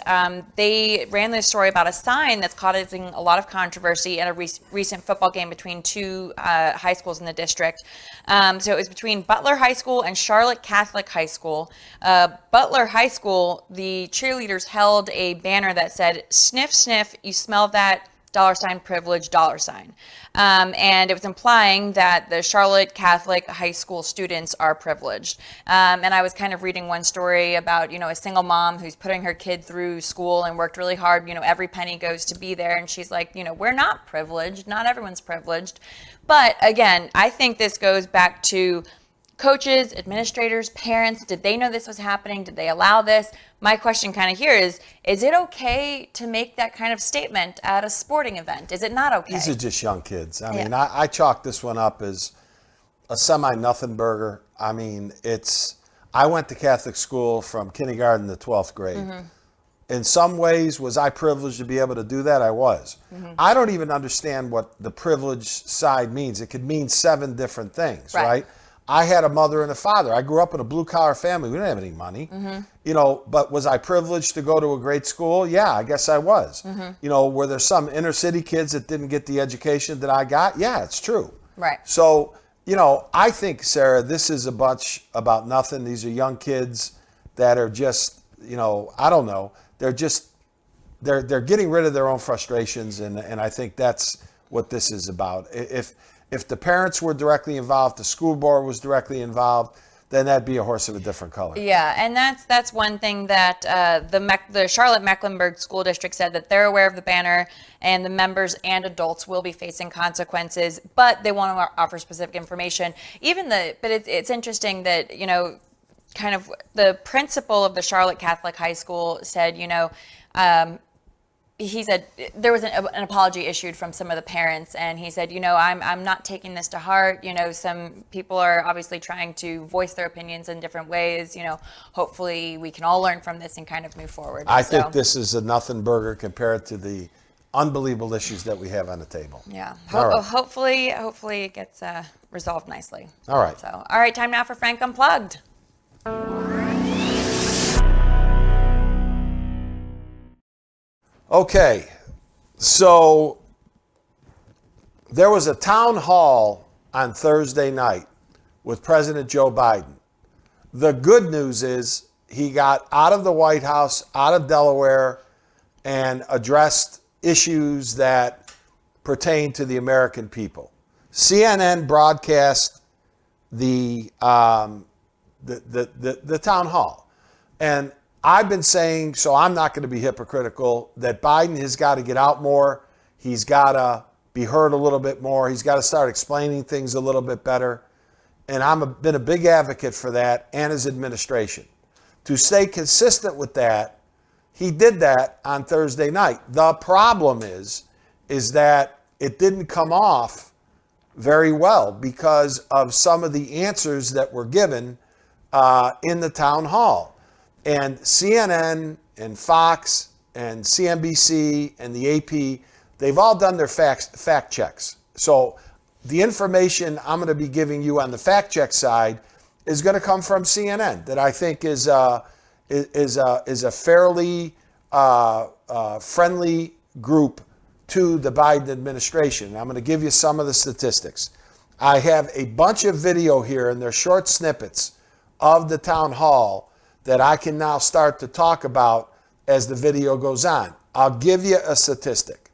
they ran this story about a sign that's causing a lot of controversy at a recent football game between two high schools in the district. So it was between Butler High School and Charlotte Catholic High School. Butler High School, the cheerleaders held a banner that said, "Sniff, sniff, you smell that, $privilege, $." And it was implying that the Charlotte Catholic High School students are privileged. And I was kind of reading one story about, a single mom who's putting her kid through school and worked really hard. Every penny goes to be there. And she's like, we're not privileged. Not everyone's privileged. But again, I think this goes back to coaches, administrators, parents. Did they know this was happening? Did they allow this? My question kind of here is it okay to make that kind of statement at a sporting event? Is it not okay? These are just young kids. I mean, I chalk this one up as a semi-nothing burger. I mean, I went to Catholic school from kindergarten to 12th grade. Mm-hmm. In some ways, was I privileged to be able to do that? I was. Mm-hmm. I don't even understand what the privilege side means. It could mean 7 different things, right? I had a mother and a father. I grew up in a blue-collar family. We didn't have any money. But was I privileged to go to a great school? Yeah, I guess I was. Were there some inner city kids that didn't get the education that I got? Yeah, it's true. Right. So, I think, Sarah, this is a bunch about nothing. These are young kids that are just, I don't know. They're just, they're getting rid of their own frustrations. And I think that's what this is about. If the parents were directly involved, the school board was directly involved, then that'd be a horse of a different color. Yeah, and that's one thing that the Charlotte-Mecklenburg School District said, that they're aware of the banner and the members and adults will be facing consequences, but they want to offer specific information. But it's interesting that, kind of the principal of the Charlotte Catholic High School said, he said there was an apology issued from some of the parents, and he said, I'm not taking this to heart. Some people are obviously trying to voice their opinions in different ways. Hopefully we can all learn from this and kind of move forward. I think this is a nothing burger compared to the unbelievable issues that we have on the table. Yeah. Right. Hopefully it gets resolved nicely. All right. So, all right, time now for Frank Unplugged. Okay, so there was a town hall on Thursday night with President Joe Biden. The good news is he got out of the White House, out of Delaware, and addressed issues that pertain to the American people. CNN broadcast the town hall, and I've been saying, so I'm not going to be hypocritical, that Biden has got to get out more. He's got to be heard a little bit more. He's got to start explaining things a little bit better. And I've been a big advocate for that and his administration. To stay consistent with that, he did that on Thursday night. The problem is that it didn't come off very well because of some of the answers that were given in the town hall. And CNN and Fox and CNBC and the AP, they've all done their fact checks. So the information I'm going to be giving you on the fact check side is going to come from CNN, that I think is a fairly friendly group to the Biden administration. I'm going to give you some of the statistics. I have a bunch of video here, and they're short snippets of the town hall that I can now start to talk about as the video goes on. I'll give you a statistic.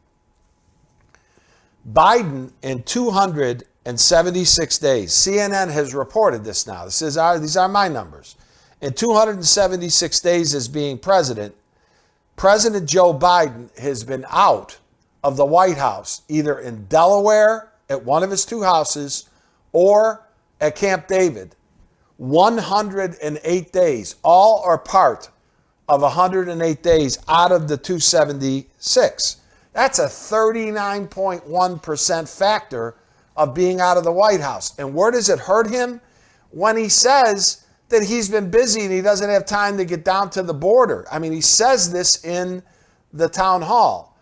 Biden in 276 days, CNN has reported this now. These are my numbers. In 276 days as being president, President Joe Biden has been out of the White House, either in Delaware at one of his two houses or at Camp David. 108 days, all are part of 108 days out of the 276. That's a 39.1% factor of being out of the White House. And where does it hurt him? When he says that he's been busy and he doesn't have time to get down to the border. I mean, he says this in the town hall.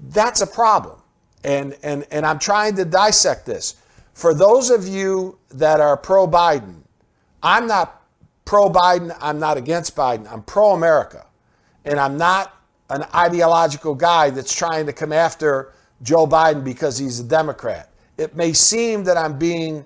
That's a problem. And I'm trying to dissect this. For those of you that are pro-Biden, I'm not pro-Biden, I'm not against Biden, I'm pro-America. And I'm not an ideological guy that's trying to come after Joe Biden because he's a Democrat. It may seem that I'm being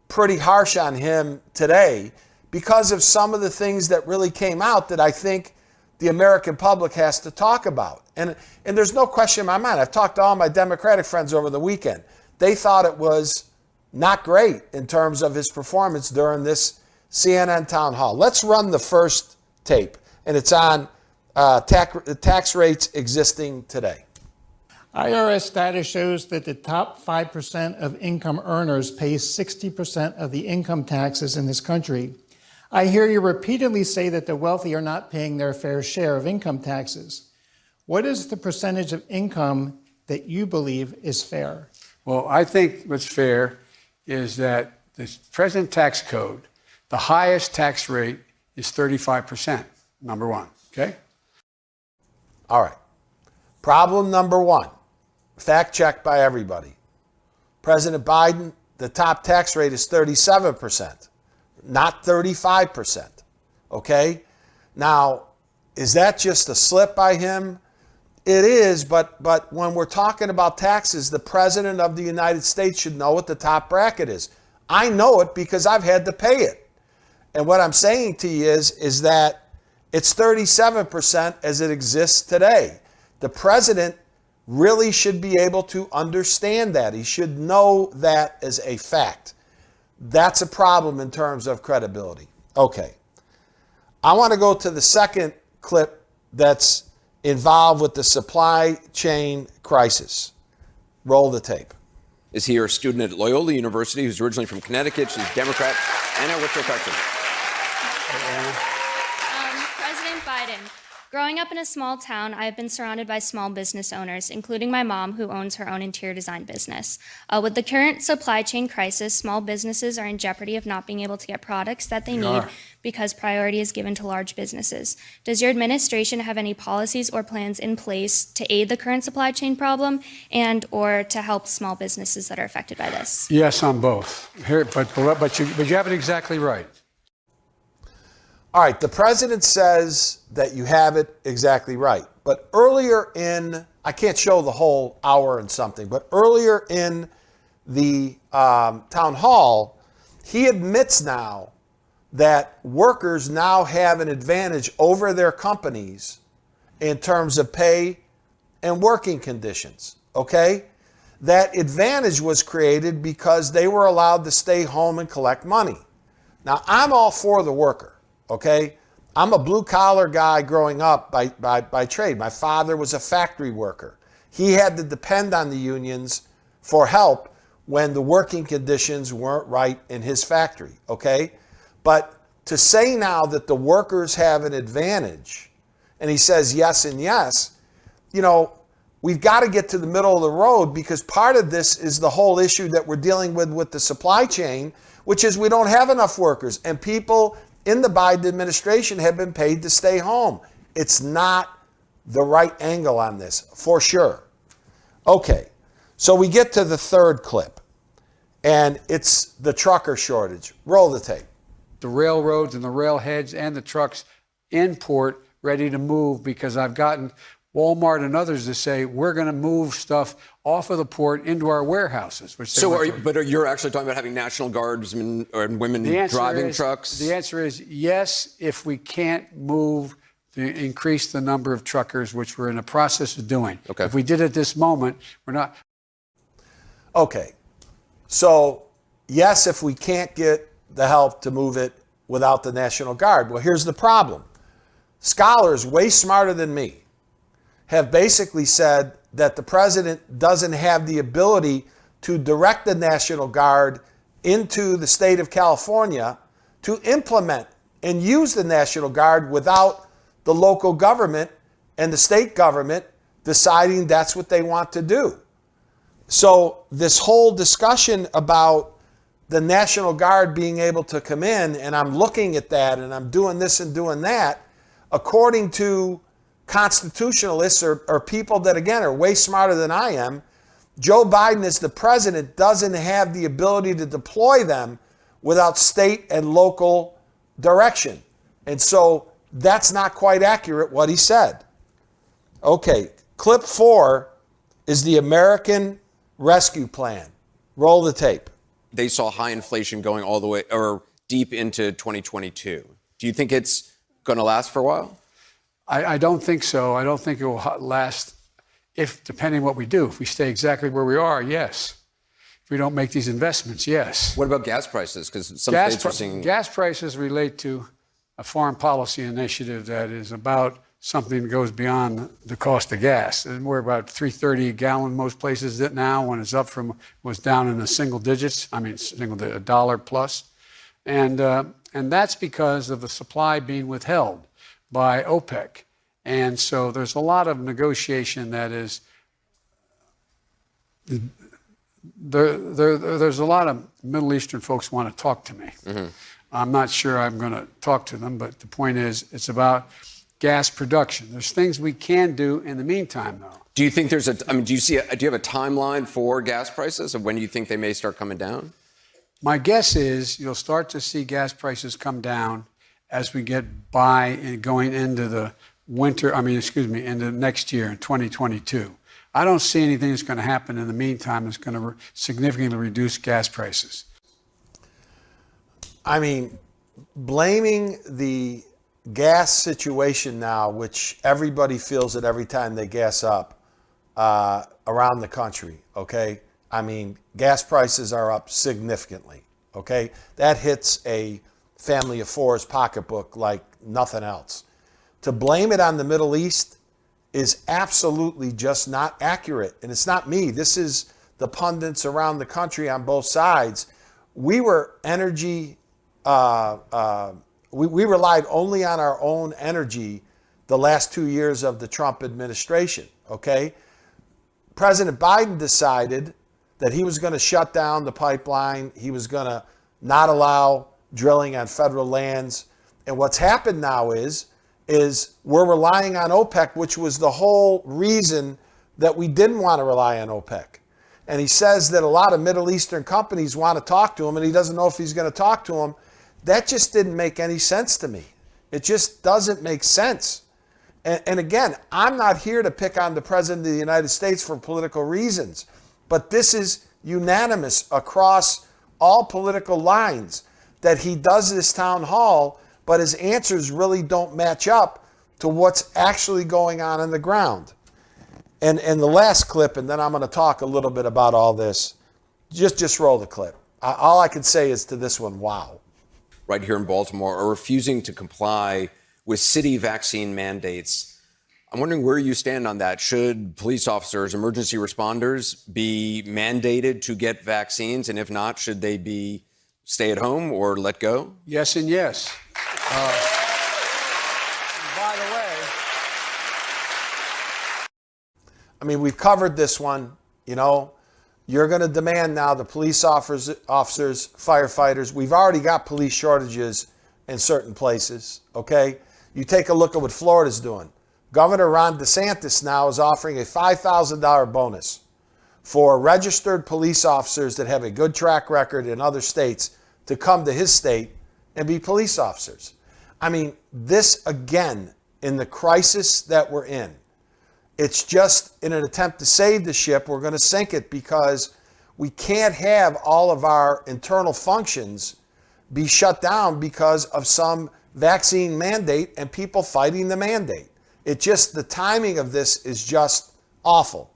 pretty harsh on him today because of some of the things that really came out that I think the American public has to talk about. And there's no question in my mind. I've talked to all my Democratic friends over the weekend. They thought it was not great in terms of his performance during this CNN town hall. Let's run the first tape, and it's on tax rates existing today. IRS data shows that the top 5% of income earners pay 60% of the income taxes in this country. I hear you repeatedly say that the wealthy are not paying their fair share of income taxes. What is the percentage of income that you believe is fair? Well, I think what's fair is that the present tax code, the highest tax rate is 35%, number one, okay? All right. Problem number one, fact checked by everybody. President Biden, the top tax rate is 37%. not 35%. Okay? Now, is that just a slip by him? It is, but when we're talking about taxes, the President of the United States should know what the top bracket is. I know it because I've had to pay it. And what I'm saying to you is that it's 37% as it exists today. The President really should be able to understand that. He should know that as a fact. That's a problem in terms of credibility. Okay. I want to go to the second clip that's involved with the supply chain crisis. Roll the tape. Is here a student at Loyola University who's originally from Connecticut. She's a Democrat. Anna, what's your question? President Biden, growing up in a small town, I've been surrounded by small business owners, including my mom, who owns her own interior design business. With the current supply chain crisis, small businesses are in jeopardy of not being able to get products that they need because priority is given to large businesses. Does your administration have any policies or plans in place to aid the current supply chain problem and or to help small businesses that are affected by this? Yes, on both. Here, but you have it exactly right. All right, the president says that you have it exactly right. But earlier in, I can't show the whole hour and something, but earlier in the town hall, he admits now that workers now have an advantage over their companies in terms of pay and working conditions, okay? That advantage was created because they were allowed to stay home and collect money. Now, I'm all for the worker. Okay, I'm a blue-collar guy growing up by trade. My father was a factory worker. He had to depend on the unions for help when the working conditions weren't right in his factory, okay? But to say now that the workers have an advantage, and he says yes and yes, you know, we've got to get to the middle of the road because part of this is the whole issue that we're dealing with the supply chain, which is we don't have enough workers, and people in the Biden administration have been paid to stay home. It's not the right angle on this, for sure. Okay, so we get to the third clip, and it's the trucker shortage. Roll the tape. The railroads and the railheads and the trucks in port ready to move because I've gotten Walmart and others to say we're going to move stuff off of the port into our warehouses. So, you're actually talking about having National Guardsmen and women driving trucks? The answer is yes, if we can't move to increase the number of truckers, which we're in the process of doing. Okay. If we did it this moment, we're not. Okay. So, yes, if we can't get the help to move it without the National Guard. Well, here's the problem. Scholars way smarter than me have basically said that the president doesn't have the ability to direct the National Guard into the state of California to implement and use the National Guard without the local government and the state government deciding that's what they want to do. So this whole discussion about the National Guard being able to come in, and I'm looking at that and I'm doing this and doing that, according to constitutionalists or people that, again, are way smarter than I am, Joe Biden as the president doesn't have the ability to deploy them without state and local direction. And so that's not quite accurate what he said. Okay, clip 4 is the American Rescue Plan. Roll the tape. They saw high inflation going all the way or deep into 2022. Do you think it's going to last for a while? I don't think so. I don't think it will last depending what we do. If we stay exactly where we are, yes. If we don't make these investments, yes. What about gas prices? Because some states are seeing... Gas prices relate to a foreign policy initiative that is about something that goes beyond the cost of gas. And we're about $3.30 a gallon most places now, when it's was down in the single digits. I mean, a dollar plus. And that's because of the supply being withheld by OPEC. And so there's a lot of negotiation that is, there's a lot of Middle Eastern folks want to talk to me. Mm-hmm. I'm not sure I'm going to talk to them, but the point is, it's about gas production. There's things we can do in the meantime, though. Do you think do you have a timeline for gas prices of when you think they may start coming down? My guess is you'll start to see gas prices come down as we get by and going into the into next year in 2022. I don't see anything that's going to happen in the meantime that's going to significantly reduce gas prices. I mean, blaming the gas situation now, which everybody feels it every time they gas up around the country, okay? I mean, gas prices are up significantly, okay? That hits a family of four's pocketbook like nothing else. To blame it on the Middle East is absolutely just not accurate. And it's not me. This is the pundits around the country on both sides. We were energy, we relied only on our own energy the last 2 years of the Trump administration, okay? President Biden decided that he was going to shut down the pipeline. He was going to not allow drilling on federal lands. And what's happened now is we're relying on OPEC, which was the whole reason that we didn't want to rely on OPEC. And he says that a lot of Middle Eastern companies want to talk to him, and he doesn't know if he's going to talk to them. That just didn't make any sense to me. It just doesn't make sense. And again, I'm not here to pick on the President of the United States for political reasons, but this is unanimous across all political lines that he does this town hall, but his answers really don't match up to what's actually going on the ground. And the last clip, and then I'm going to talk a little bit about all this. Just roll the clip. All I can say is to this one, wow. Right here in Baltimore are refusing to comply with city vaccine mandates. I'm wondering where you stand on that. Should police officers, emergency responders be mandated to get vaccines? And if not, should they be stay at home or let go? Yes and yes. By the way, I mean, we've covered this one. You know, you're going to demand now the police officers, firefighters. We've already got police shortages in certain places, okay? You take a look at what Florida's doing. Governor Ron DeSantis now is offering a $5,000 bonus for registered police officers that have a good track record in other states to come to his state and be police officers. I mean, this again, in the crisis that we're in, it's just in an attempt to save the ship, we're going to sink it because we can't have all of our internal functions be shut down because of some vaccine mandate and people fighting the mandate. The timing of this is just awful.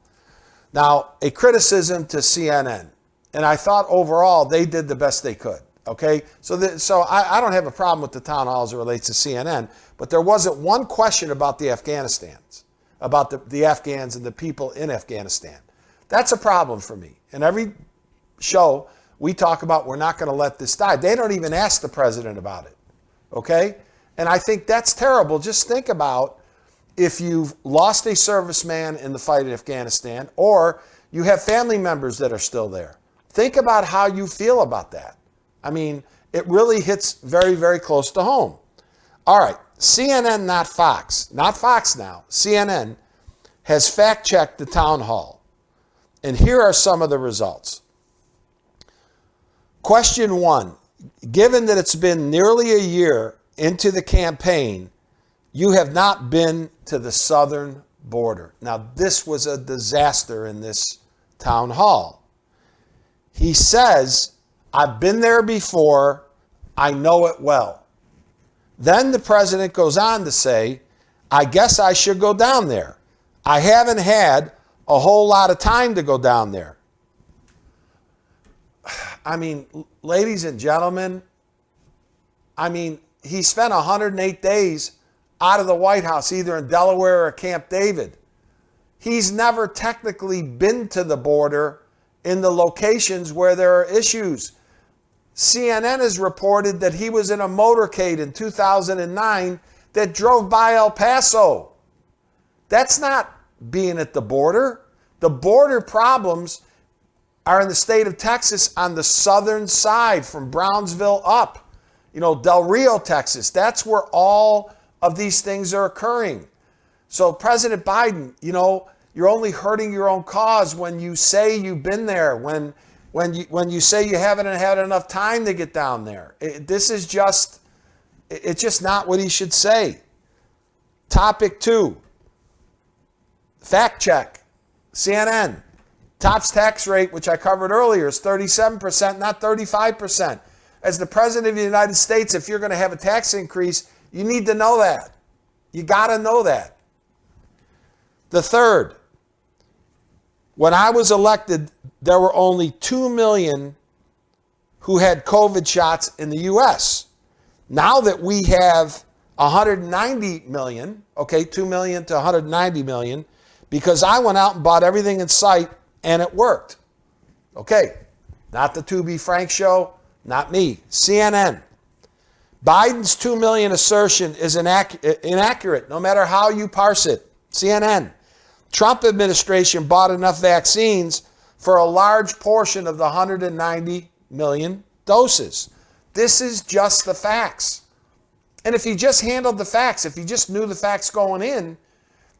Now, a criticism to CNN, and I thought overall they did the best they could, okay? So I don't have a problem with the town hall as it relates to CNN, but there wasn't one question about the Afghanistans, about the Afghans and the people in Afghanistan. That's a problem for me. And every show we talk about we're not going to let this die. They don't even ask the president about it, okay? And I think that's terrible. Just think about if you've lost a serviceman in the fight in Afghanistan or you have family members that are still there. Think about how you feel about that. I mean, it really hits very, very close to home. All right, CNN, not Fox now, CNN has fact-checked the town hall. And here are some of the results. Question 1, given that it's been nearly a year into the campaign, you have not been to the southern border. Now, this was a disaster in this town hall. He says, I've been there before, I know it well. Then the president goes on to say, I guess I should go down there. I haven't had a whole lot of time to go down there. I mean, ladies and gentlemen, I mean, he spent 108 days out of the White House, either in Delaware or Camp David. He's never technically been to the border in the locations where there are issues. CNN has reported that he was in a motorcade in 2009 that drove by El Paso. That's not being at the border. The border problems are in the state of Texas on the southern side from Brownsville up. You know, Del Rio, Texas. That's where all of these things are occurring. So President Biden, you know, you're only hurting your own cause when you say you've been there, when when you say you haven't had enough time to get down there. It's just not what he should say. Topic 2, fact check, CNN. Top's tax rate, which I covered earlier, is 37%, not 35%. As the President of the United States, if you're going to have a tax increase, you need to know that. You got to know that. The third, when I was elected, there were only 2 million who had COVID shots in the U.S. Now that we have 190 million, okay, 2 million to 190 million, because I went out and bought everything in sight and it worked. Okay, not the To Be Frank show, not me, CNN. Biden's 2 million assertion is inaccurate, no matter how you parse it. CNN. Trump administration bought enough vaccines for a large portion of the 190 million doses. This is just the facts. And if he just handled the facts, if he just knew the facts going in,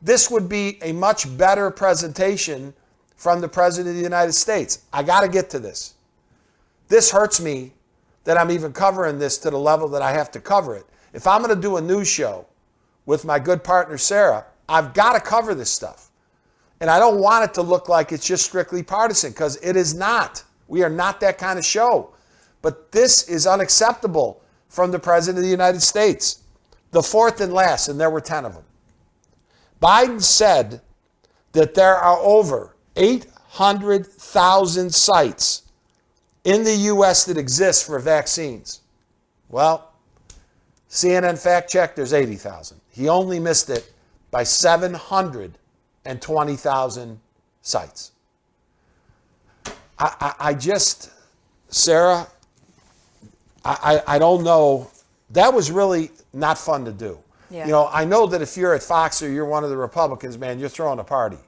this would be a much better presentation from the President of the United States. I got to get to this. This hurts me that I'm even covering this to the level that I have to cover it. If I'm going to do a news show with my good partner Sarah, I've got to cover this stuff. And I don't want it to look like it's just strictly partisan, because it is not. We are not that kind of show. But this is unacceptable from the President of the United States. The fourth and last, and there were 10 of them. Biden said that there are over 800,000 sites in the U.S. that exist for vaccines. Well, CNN fact check, there's 80,000. He only missed it by 720,000 sites. I just, Sarah, I don't know. That was really not fun to do. Yeah. You know, I know that if you're at Fox or you're one of the Republicans, man, you're throwing a party.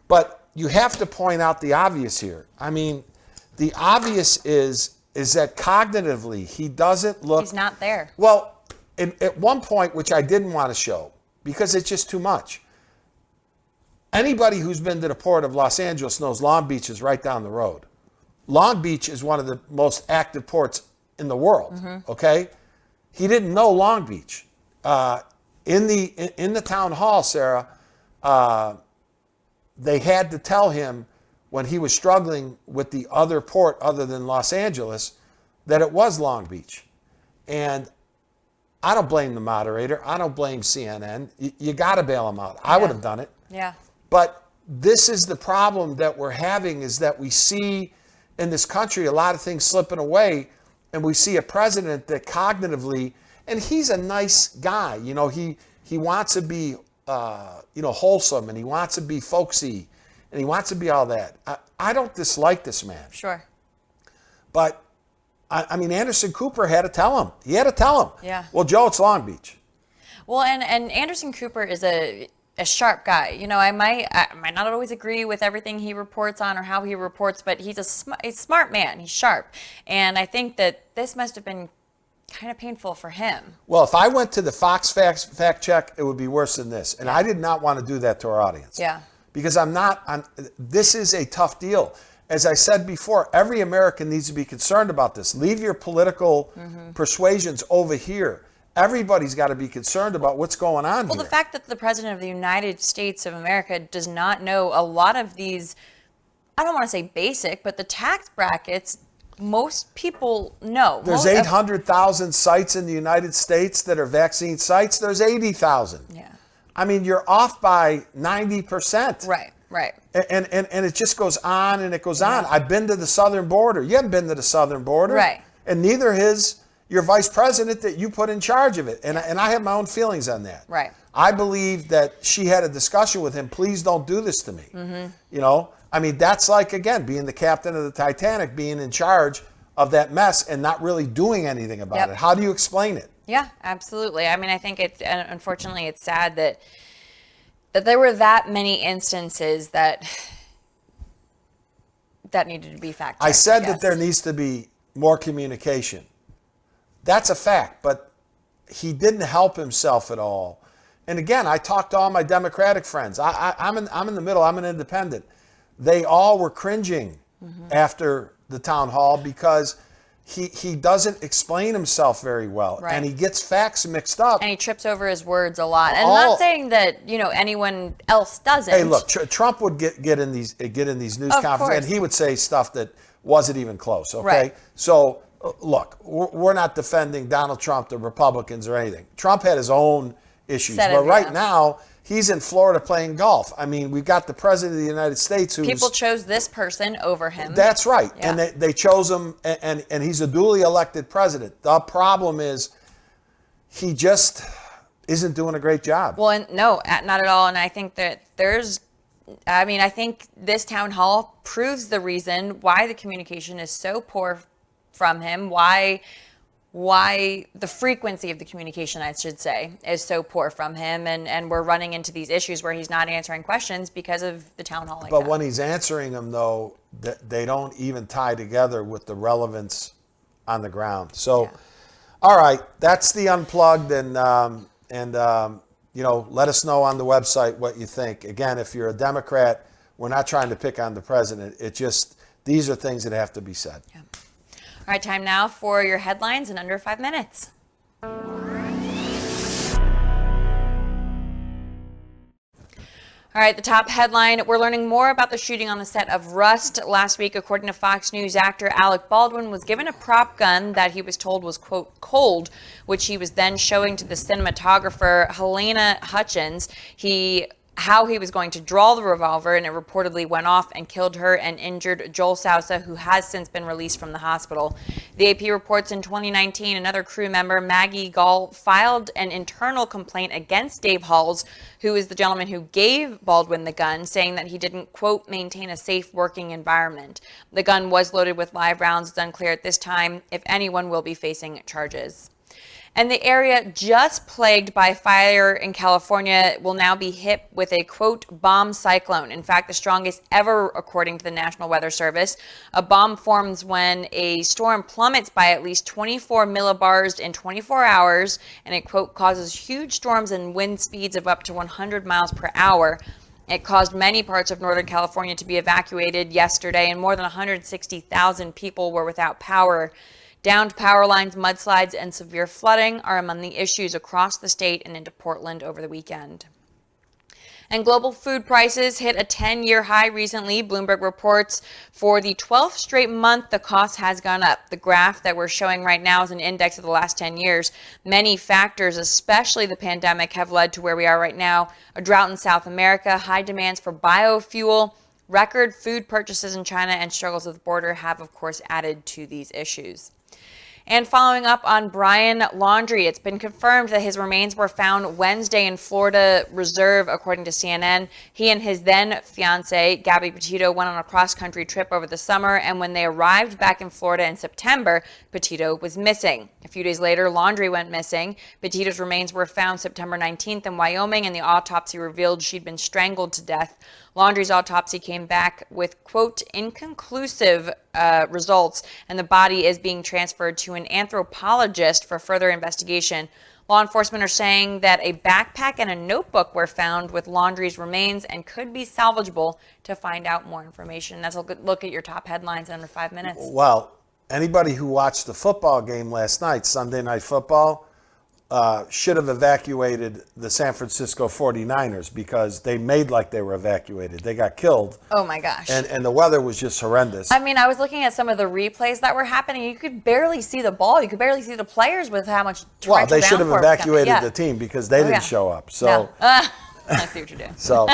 But you have to point out the obvious here. I mean, the obvious is that cognitively, he doesn't look... He's not there. Well, at one point, which I didn't want to show, because it's just too much. Anybody who's been to the port of Los Angeles knows Long Beach is right down the road. Long Beach is one of the most active ports in the world, okay? He didn't know Long Beach. In the town hall, Sarah, they had to tell him when he was struggling with the other port other than Los Angeles that it was Long Beach. And I don't blame the moderator. I don't blame CNN. You got to bail him out. I would have done it. Yeah. But this is the problem that we're having, is that we see in this country a lot of things slipping away, and we see a president that cognitively, and he's a nice guy, you know, he wants to be, wholesome, and he wants to be folksy, and he wants to be all that. I don't dislike this man. Sure. But, I mean, Anderson Cooper had to tell him. He had to tell him. Yeah. Well, Joe, it's Long Beach. Well, and Anderson Cooper is a sharp guy. You know, I might not always agree with everything he reports on or how he reports, but he's a smart man. He's sharp. And I think that this must have been kind of painful for him. Well, if I went to the Fox fact check, it would be worse than this. And I did not want to do that to our audience. Yeah. Because this is a tough deal. As I said before, every American needs to be concerned about this. Leave your political persuasions over here. Everybody's got to be concerned about what's going on here. Well, the fact that the President of the United States of America does not know a lot of these, I don't want to say basic, but the tax brackets, most people know. There's 800,000 sites in the United States that are vaccine sites. There's 80,000. Yeah. I mean, you're off by 90%. Right, right. And it just goes on and it goes on. I've been to the southern border. You haven't been to the southern border. Right. And neither has your vice president that you put in charge of it. And I have my own feelings on that. Right. I believe that she had a discussion with him. Please don't do this to me. You know, I mean, that's like, again, being the captain of the Titanic, being in charge of that mess and not really doing anything about it. How do you explain it? Yeah, absolutely. I mean, I think unfortunately, it's sad that there were that many instances that needed to be fact-checked. I said that there needs to be more communication. That's a fact, but he didn't help himself at all. And again, I talked to all my Democratic friends. I'm in the middle. I'm an independent. They all were cringing after the town hall because he doesn't explain himself very well, Right. and he gets facts mixed up. And he trips over his words a lot. And I'm not saying that, anyone else doesn't. Hey, look, Trump would get in these news Of conferences, course. and he would say stuff that wasn't even close. Okay, Right. so look, we're not defending Donald Trump, the Republicans, or anything. Trump had his own issues, but right now he's in Florida playing golf. I mean, we've got the president of the United States who's People chose this person over him. That's right. Yeah. And they chose him, and he's a duly elected president. The problem is he just isn't doing a great job. Well, no, not at all. And I think that I think this town hall proves the reason why the communication is so poor from him, why the frequency of the communication, I should say, is so poor from him, and we're running into these issues where he's not answering questions because of the town hall like But that. when he's answering them, though, they don't even tie together with the relevance on the ground. So, all right, that's the Unplugged, and let us know on the website what you think. Again, if you're a Democrat, we're not trying to pick on the president. These are things that have to be said. Yeah. All right, time now for your headlines in under 5 minutes. All right, the top headline, we're learning more about the shooting on the set of Rust. Last week, according to Fox News, actor Alec Baldwin was given a prop gun that he was told was, quote, cold, which he was then showing to the cinematographer Helena Hutchins. How he was going to draw the revolver, and it reportedly went off and killed her and injured Joel Sousa, who has since been released from the hospital. The AP reports in 2019, another crew member, Maggie Gall, filed an internal complaint against Dave Halls, who is the gentleman who gave Baldwin the gun, saying that he didn't, quote, maintain a safe working environment. The gun was loaded with live rounds. It's unclear at this time if anyone will be facing charges. And the area just plagued by fire in California will now be hit with a, quote, bomb cyclone. In fact, the strongest ever, according to the National Weather Service. A bomb forms when a storm plummets by at least 24 millibars in 24 hours, and it, quote, causes huge storms and wind speeds of up to 100 miles per hour. It caused many parts of Northern California to be evacuated yesterday, and more than 160,000 people were without power. Downed power lines, mudslides, and severe flooding are among the issues across the state and into Portland over the weekend. And global food prices hit a 10-year high recently. Bloomberg reports for the 12th straight month, the cost has gone up. The graph that we're showing right now is an index of the last 10 years. Many factors, especially the pandemic, have led to where we are right now. A drought in South America, high demands for biofuel, record food purchases in China, and struggles with the border have, of course, added to these issues. And following up on Brian Laundrie, it's been confirmed that his remains were found Wednesday in Florida Reserve, according to CNN. He and his then fiancee, Gabby Petito, went on a cross-country trip over the summer, and when they arrived back in Florida in September, Petito was missing. A few days later, Laundrie went missing. Petito's remains were found September 19th in Wyoming, and the autopsy revealed she'd been strangled to death. Laundrie's autopsy came back with, quote, inconclusive results, and the body is being transferred to an anthropologist for further investigation. Law enforcement are saying that a backpack and a notebook were found with Laundrie's remains and could be salvageable. To find out more information, let's look at your top headlines in under 5 minutes. Well, anybody who watched the football game last night, Sunday Night Football, should have evacuated the San Francisco 49ers because they made like they were evacuated. They got killed. Oh, my gosh. And the weather was just horrendous. I mean, I was looking at some of the replays that were happening. You could barely see the ball. You could barely see the players with how much torrential Well, they should have downpour was coming. evacuated the team because they didn't show up. So, No. I see what you're doing. So,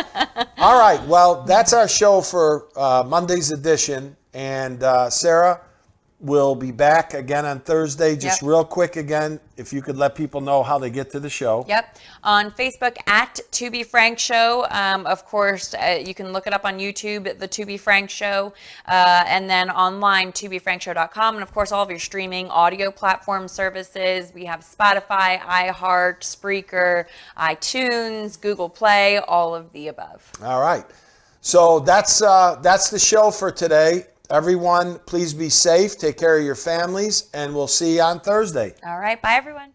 all right. Well, that's our show for Monday's edition. And Sarah, we'll be back again on Thursday. Just real quick again, if you could let people know how they get to the show. Yep. On Facebook at To Be Frank Show. Of course, you can look it up on YouTube, The To Be Frank Show. And then online, tobefrankshow.com. And of course, all of your streaming audio platform services. We have Spotify, iHeart, Spreaker, iTunes, Google Play, all of the above. All right. So that's the show for today. Everyone, please be safe. Take care of your families. And we'll see you on Thursday. All right. Bye, everyone.